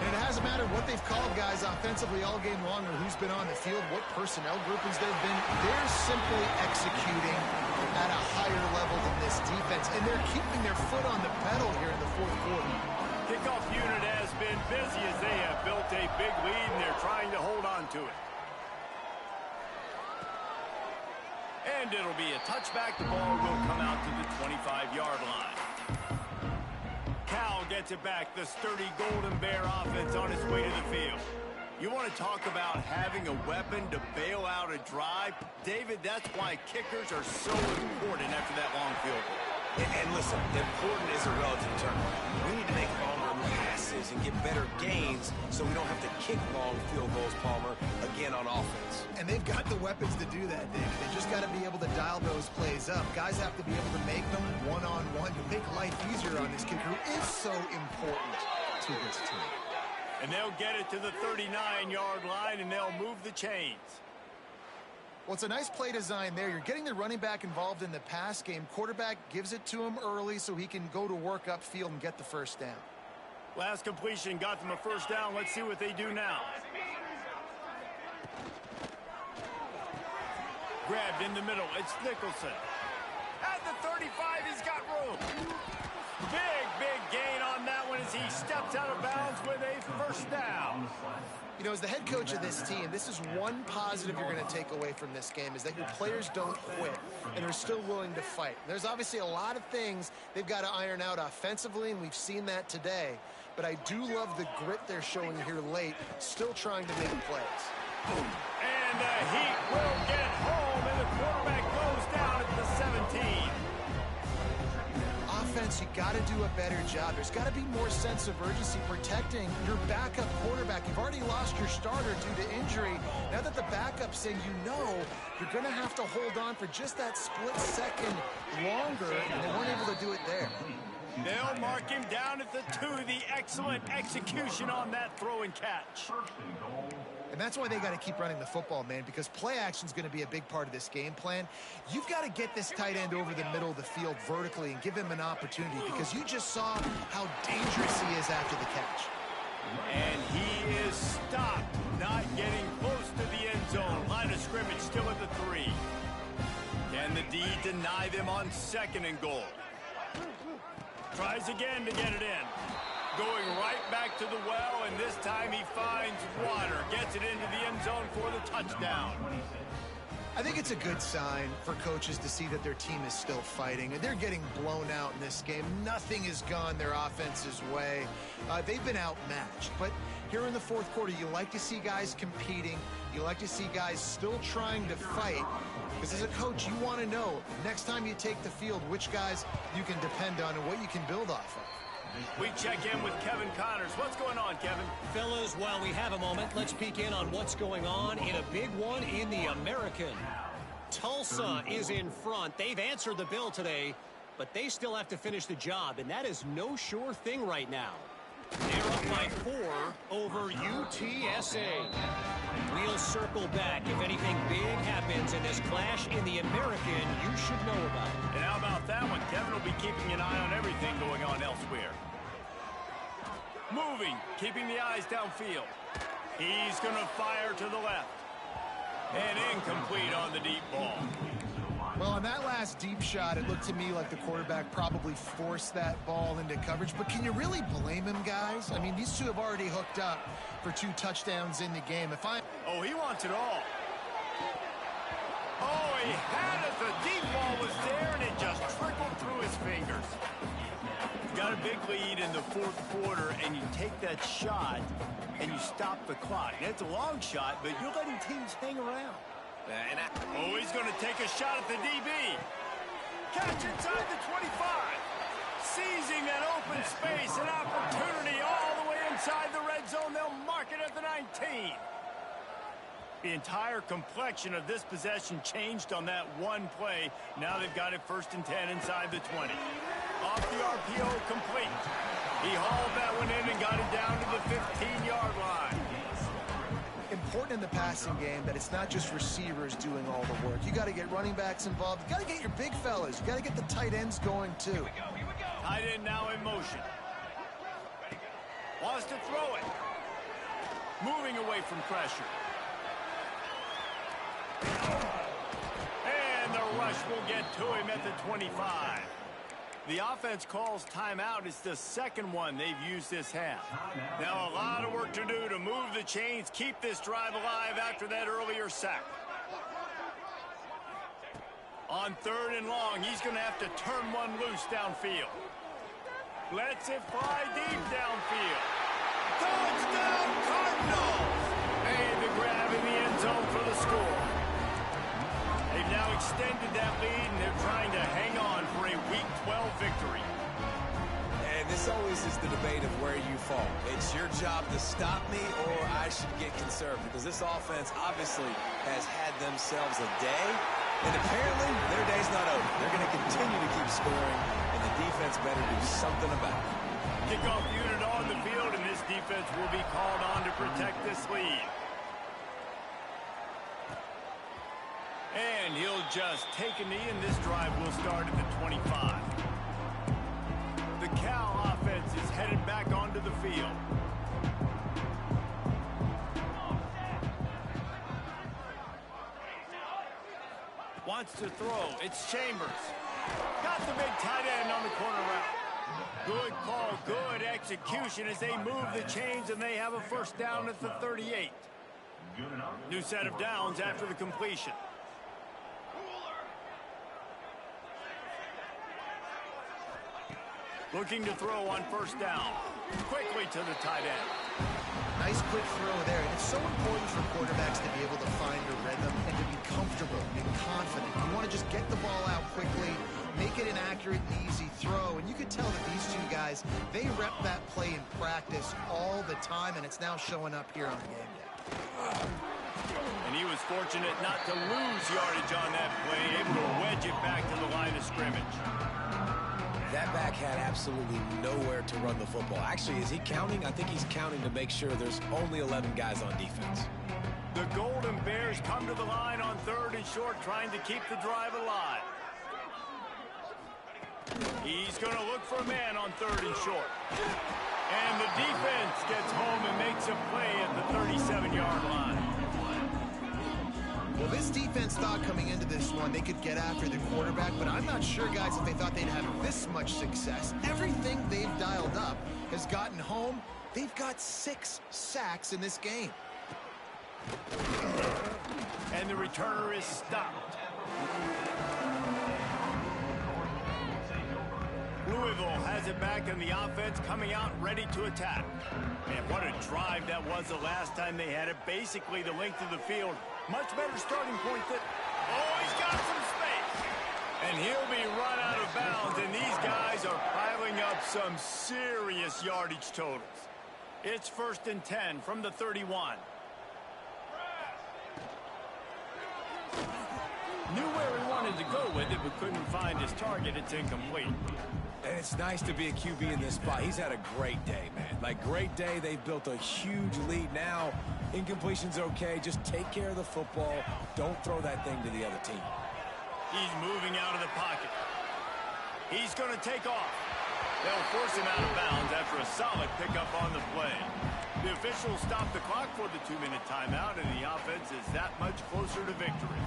And it hasn't mattered what they've called, guys, offensively all game long or who's been on the field, what personnel groupings they've been. They're simply executing at a higher level than this defense, and they're keeping their foot on the pedal here in the fourth quarter. Kickoff unit has been busy as they have built a big lead, and they're trying to hold on to it. And it'll be a touchback. The ball will come out to the 25-yard line. Cal gets it back. The sturdy Golden Bear offense on its way to the field. You want to talk about having a weapon to bail out a drive? David, that's why kickers are so important after that long field goal. And listen, important is a relative term. We need to make longer passes and get better gains so we don't have to kick long field goals, Palmer, again on offense. And they've got the weapons to do that, David. They just got to be able to dial those plays up. Guys have to be able to make them one-on-one to make life easier on this kicker, who is so important to this team. And they'll get it to the 39-yard line, and they'll move the chains. Well, it's a nice play design there. You're getting the running back involved in the pass game. Quarterback gives it to him early so he can go to work upfield and get the first down. Last completion got them a first down. Let's see what they do now. Grabbed in the middle. It's Nicholson. At the 35, he's got room. Big gain on that one as he steps out of bounds with a first down. You know, as the head coach of this team, this is one positive you're going to take away from this game, is that your players don't quit and they're still willing to fight. There's obviously a lot of things they've got to iron out offensively, and we've seen that today. But I do love the grit they're showing here late, still trying to make plays. And the Heat will get home, and the quarterback goes down at the 17. Offense, you got to do a better job. There's got to be more sense of urgency protecting your backup quarterback. You've already lost your starter due to injury. Now that the backup's in, you know you're going to have to hold on for just that split second longer, and they weren't able to do it there. They'll mark him down at the 2. The excellent execution on that throw and catch. And that's why they got to keep running the football, man, because play action is going to be a big part of this game plan. You've got to get this tight end over the middle of the field vertically and give him an opportunity, because you just saw how dangerous he is after the catch. And he is stopped, not getting close to the end zone. Line of scrimmage still at the 3. Can the D deny them on 2nd and goal? Tries again to get it in. Going right back to the well, and this time he finds water. Gets it into the end zone for the touchdown. I think it's a good sign for coaches to see that their team is still fighting. They're getting blown out in this game. Nothing has gone their offense's way. They've been outmatched. But here in the fourth quarter, you like to see guys competing. You like to see guys still trying to fight. Because as a coach, you want to know, next time you take the field, which guys you can depend on and what you can build off of. We check in with Kevin Connors. What's going on, Kevin? Fellas, while we have a moment, let's peek in on what's going on in a big one in the American. Tulsa is in front. They've answered the bell today, but they still have to finish the job, and that is no sure thing right now. They're up by 4 over UTSA. We'll circle back. If anything big happens in this clash in the American, you should know about it. And how about that one? Kevin will be keeping an eye on everything going on elsewhere. Moving, keeping the eyes downfield. He's going to fire to the left. And incomplete on the deep ball. Well, on that last deep shot, it looked to me like the quarterback probably forced that ball into coverage. But can you really blame him, guys? I mean, these two have already hooked up for 2 touchdowns in the game. Oh, he wants it all. Oh, he had it. The deep ball was there, and it just trickled through his fingers. You got a big lead in the fourth quarter, and you take that shot, and you stop the clock. That's a long shot, but you're letting teams hang around. Oh, he's going to take a shot at the DB. Catch inside the 25. Seizing that open space, an opportunity all the way inside the red zone. They'll mark it at the 19. The entire complexion of this possession changed on that one play. Now they've got it 1st and 10 inside the 20. Off the RPO, complete. He hauled that one in and got it down to the 15-yard line. Important in the passing game that it's not just receivers doing all the work. You got to get running backs involved. You got to get your big fellas. You got to get the tight ends going too. Tight end now in motion. Wants to throw it. Moving away from pressure. And the rush will get to him at the 25. The offense calls timeout. It's the second one they've used this half. Now a lot of work to do to move the chains, keep this drive alive after that earlier sack. On 3rd and long, he's going to have to turn one loose downfield. Lets it fly deep downfield. Touchdown Cardinals! And the grab in the end zone for the score. They've now extended that lead, and they're trying to hang on for a Week 12 victory. And this always is the debate of where you fall. It's your job to stop me, or I should get conservative, because this offense obviously has had themselves a day, and apparently their day's not over. They're going to continue to keep scoring, and the defense better do something about it. Kickoff unit on the field, and this defense will be called on to protect this lead. And he'll just take a knee, and this drive will start at the 25. The Cal offense is headed back onto the field. Wants to throw. It's Chambers. Got the big tight end on the corner route. Good call, good execution as they move the chains, and they have a 1st down at the 38. New set of downs after the completion. Looking to throw on 1st down. Quickly to the tight end. Nice quick throw there. And it's so important for quarterbacks to be able to find a rhythm and to be comfortable and confident. You want to just get the ball out quickly, make it an accurate and easy throw. And you could tell that these two guys, they rep that play in practice all the time, and it's now showing up here on game day. And he was fortunate not to lose yardage on that play, able to wedge it back to the line of scrimmage. That back had absolutely nowhere to run the football. Actually, is he counting? I think he's counting to make sure there's only 11 guys on defense. The Golden Bears come to the line on 3rd and short, trying to keep the drive alive. He's going to look for a man on 3rd and short. And the defense gets home and makes a play at the 37-yard line. Well, this defense thought coming into this one they could get after the quarterback, but I'm not sure, guys, if they thought they'd have this much success. Everything they've dialed up has gotten home. They've got 6 sacks in this game. And the returner is stopped. Louisville has it back, and the offense coming out ready to attack. Man, what a drive that was the last time they had it. Basically the length of the field. Much better starting point than... Oh, he's got some space. And he'll be run out of bounds, and these guys are piling up some serious yardage totals. It's 1st and 10 from the 31. Knew where he wanted to go with it, but couldn't find his target. It's incomplete. And it's nice to be a QB in this spot. He's had a great day, man. Like, great day. They've built a huge lead now. Incompletion's okay. Just take care of the football. Don't throw that thing to the other team. He's moving out of the pocket. He's going to take off. They'll force him out of bounds after a solid pickup on the play. The officials stop the clock for the 2-minute timeout, and the offense is that much closer to victory.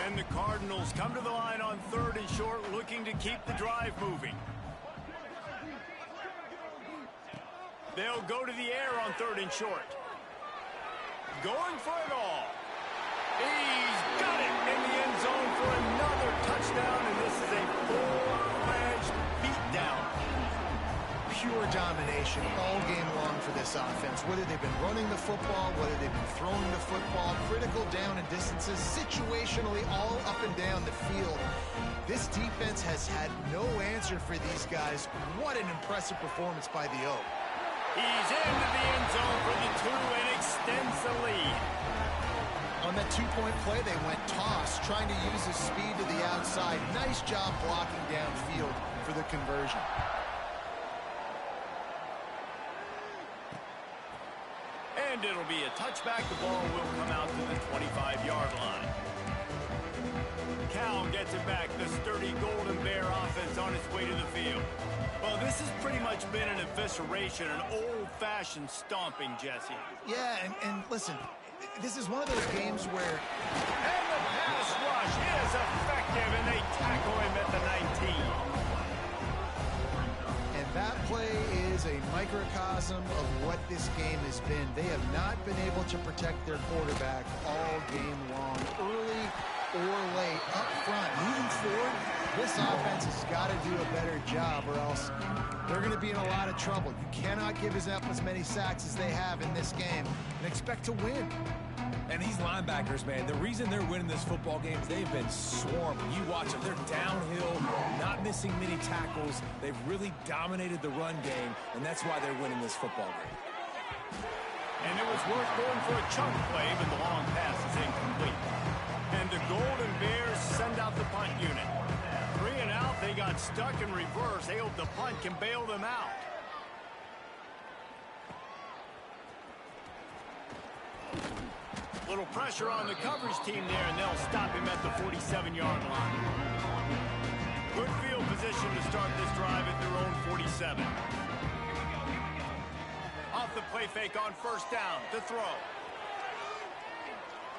And the Cardinals come to the line on 3rd and short, looking to keep the drive moving. They'll go to the air on 3rd and short. Going for it all. He's got it in the end zone for another touchdown, and this is a full-fledged beatdown. pure domination all game long for this offense. Whether they've been running the football, whether they've been throwing the football, critical down and distances, situationally all up and down the field. This defense has had no answer for these guys. What an impressive performance by the Oak. He's into the end zone for the 2 and extends the lead. On that two-point play, they went toss, trying to use his speed to the outside. Nice job blocking downfield for the conversion. And it'll be a touchback. The ball will come out to the 25-yard line. Cal gets it back. The sturdy Golden Bear offense on its way to the field. Well, this has pretty much been an evisceration, an old-fashioned stomping, Jesse. Yeah, and listen, this is one of those games where... And the pass rush is effective, and they tackle him at the 19. And that play is a microcosm of what this game has been. They have not been able to protect their quarterback all game long, early or late, up front. Moving forward, this offense has got to do a better job, or else they're going to be in a lot of trouble. You cannot give up as many sacks as they have in this game and expect to win. And these linebackers, man, the reason they're winning this football game is they've been swarming. You watch them. They're downhill, not missing many tackles. They've really dominated the run game, and that's why they're winning this football game. And it was worth going for a chunk play, but the long pass is incomplete. And the Golden Bears send out the punt unit. 3 and out, they got stuck in reverse. They hope the punt can bail them out. Little pressure on the coverage team there, and they'll stop him at the 47-yard line. Good field position to start this drive at their own 47. Off the play fake on first down to throw.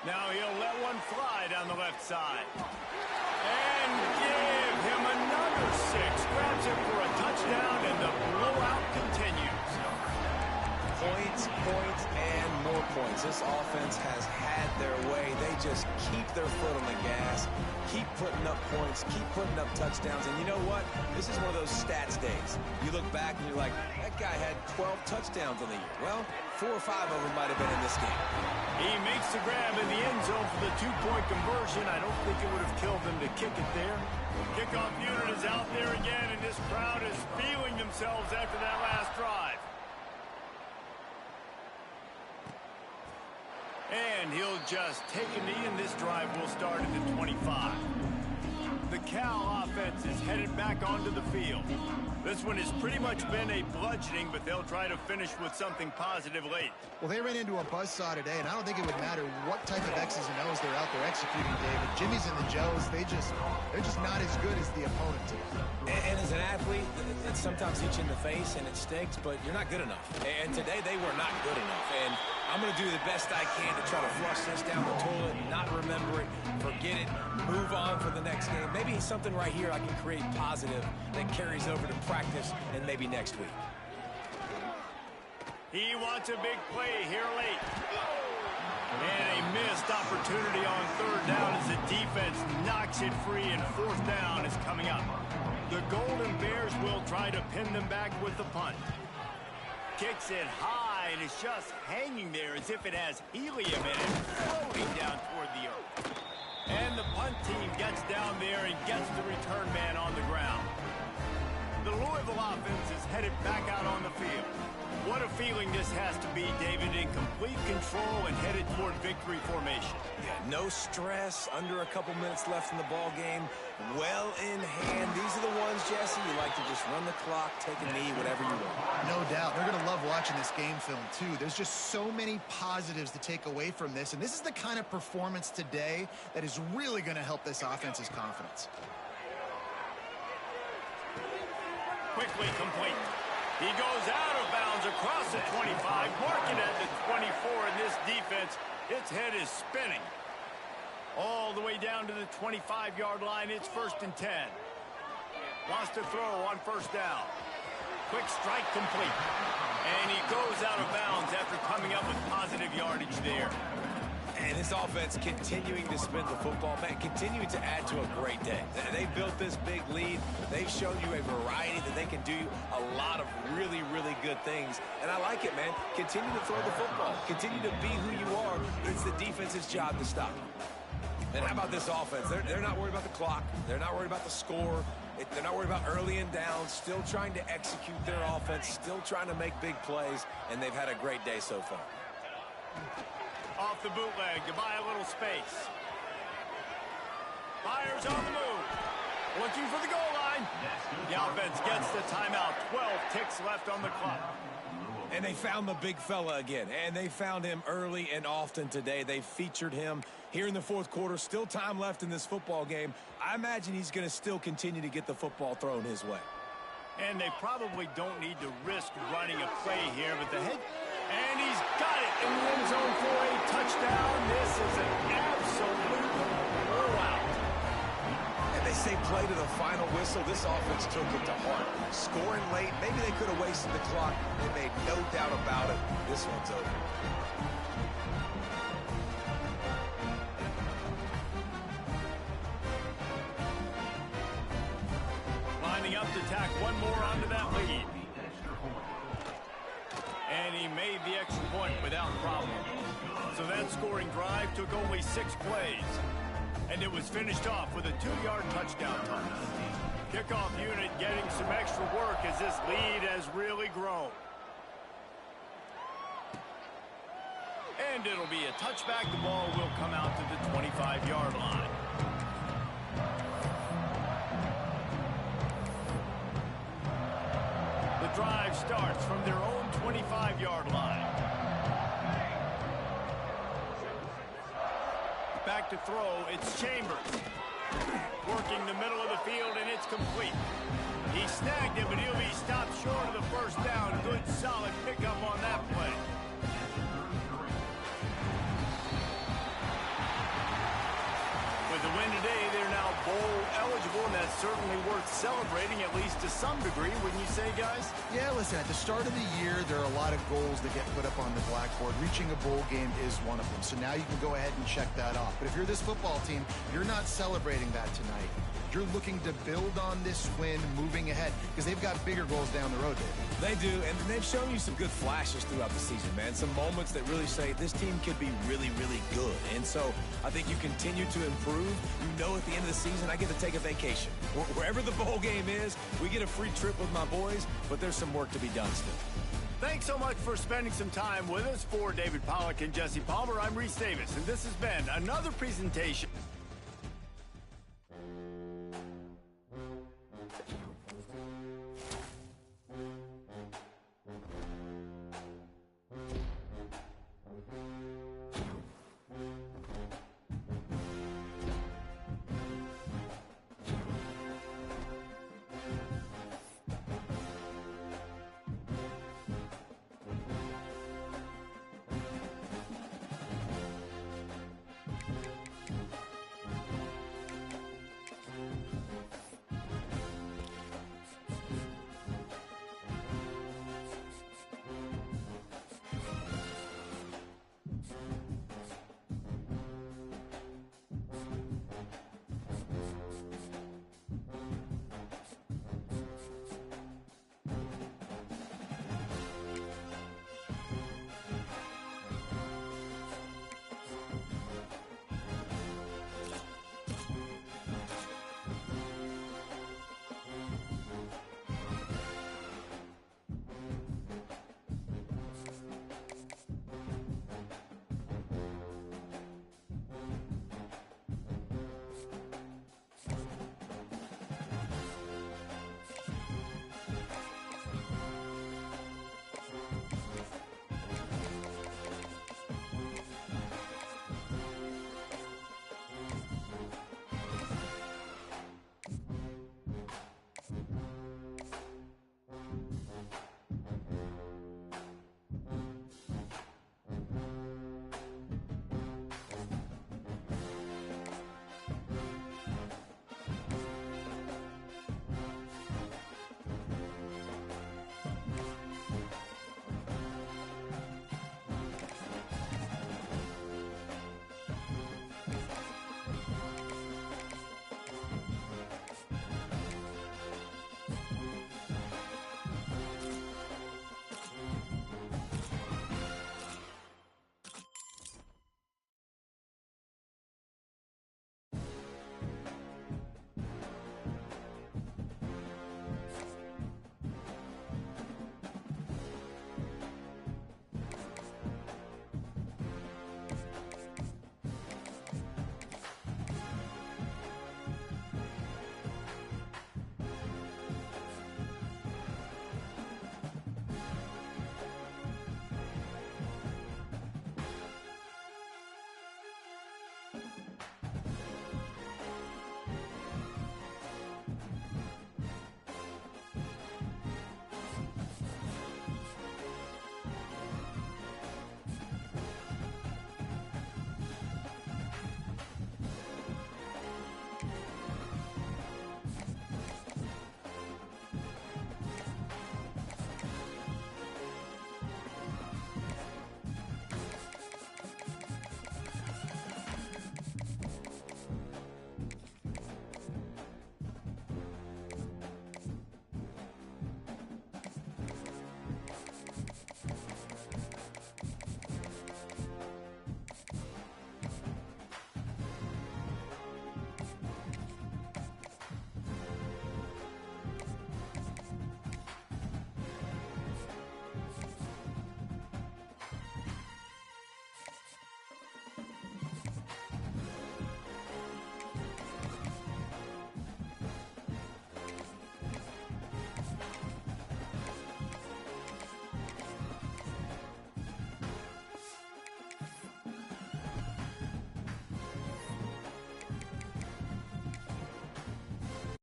Now he'll let one fly down the left side. And give him another 6. Grabs him for a touchdown, and the blowout continues. Points, points, and more points. This offense has had their way. They just keep their foot on the gas, keep putting up points, keep putting up touchdowns. And you know what? This is one of those stats days. You look back and you're like, that guy had 12 touchdowns on the year. Well, 4 or 5 of them might have been in this game. He makes the grab in the end zone for the 2-point conversion. I don't think it would have killed them to kick it there. Kickoff unit is out there again, and this crowd is feeling themselves after that last drive. And he'll just take a knee, and this drive will start at the 25. The Cal offense is headed back onto the field. This one has pretty much been a bludgeoning, but they'll try to finish with something positive late. Well, they ran into a buzzsaw today, and I don't think it would matter what type of X's and O's they're out there executing, David. Jimmy's and the Joes, they're just not as good as the opponent today. And as an athlete, it sometimes hits you in the face and it stinks, but you're not good enough. And today they were not good enough. And I'm going to do the best I can to try to flush this down the toilet, not remember it, forget it, move on for the next game. Maybe something right here I can create positive that carries over to practice and maybe next week. He wants a big play here late. And a missed opportunity on third down as the defense knocks it free, and fourth down is coming up. The Golden Bears will try to pin them back with the punt. Kicks it high, and it's just hanging there as if it has helium in it, floating down toward the earth. And the punt team gets down there and gets the return man on the ground. The Louisville offense is headed back out on the field. What a feeling this has to be, David, in complete control and headed toward victory formation. Yeah, no stress, under a couple minutes left in the ball game, well in hand. These are the ones, Jesse, you like to just run the clock, take a knee, whatever you want. No doubt. They're going to love watching this game film, too. There's just so many positives to take away from this, and this is the kind of performance today that is really going to help this offense's confidence. Quickly complete. He goes out of bounds across the 25, marking at the 24, and this defense, its head is spinning. All the way down to the 25-yard line, it's 1st and 10. Wants to throw on first down. Quick strike complete. And he goes out of bounds after coming up with positive yardage there. And this offense continuing to spin the football, man, continuing to add to a great day. They built this big lead. They've shown you a variety that they can do a lot of really, really good things. And I like it, man. Continue to throw the football. Continue to be who you are. It's the defense's job to stop you. And how about this offense? They're not worried about the clock. They're not worried about the score. They're not worried about early and down. Still trying to execute their offense. Still trying to make big plays. And they've had a great day so far. Off the bootleg to buy a little space. Fires on the move. Looking for the goal line. The offense gets the timeout. 12 ticks left on the clock. And they found the big fella again. And they found him early and often today. They featured him here in the fourth quarter. Still time left in this football game. I imagine he's going to still continue to get the football thrown his way. And they probably don't need to risk running a play here, but the head... And he's got it in the end zone for a touchdown. This is an absolute blowout. And they say play to the final whistle. This offense took it to heart. Scoring late, maybe they could have wasted the clock. They made no doubt about it. This one's over. Lining up to tack one more onto that lead. And he made the extra point without problem. So that scoring drive took only 6 plays. And it was finished off with a 2-yard touchdown toss. Kickoff unit getting some extra work as this lead has really grown. And it'll be a touchback. The ball will come out to the 25-yard line. The drive starts from their own 25-yard line. Back to throw, it's Chambers. Working the middle of the field, and it's complete. He snagged it, but he'll be stopped short of the first down. Good, solid pickup on that play. With the win today, they're now bowl eligible, and that's certainly worth celebrating, at least to some degree, wouldn't you say, guys? Yeah, listen, at the start of the year, there are a lot of goals that get put up on the blackboard. Reaching a bowl game is one of them. So now you can go ahead and check that off. But if you're this football team, you're not celebrating that tonight. You're looking to build on this win moving ahead because they've got bigger goals down the road, David. They do, and they've shown you some good flashes throughout the season, man. Some moments that really say this team could be really, really good. And so I think you continue to improve. You know at the end of the season, I get to take a vacation. Wherever the bowl game is, we get a free trip with my boys, but there's some work to be done still. Thanks so much for spending some time with us. For David Pollack and Jesse Palmer, I'm Reese Davis, and this has been another presentation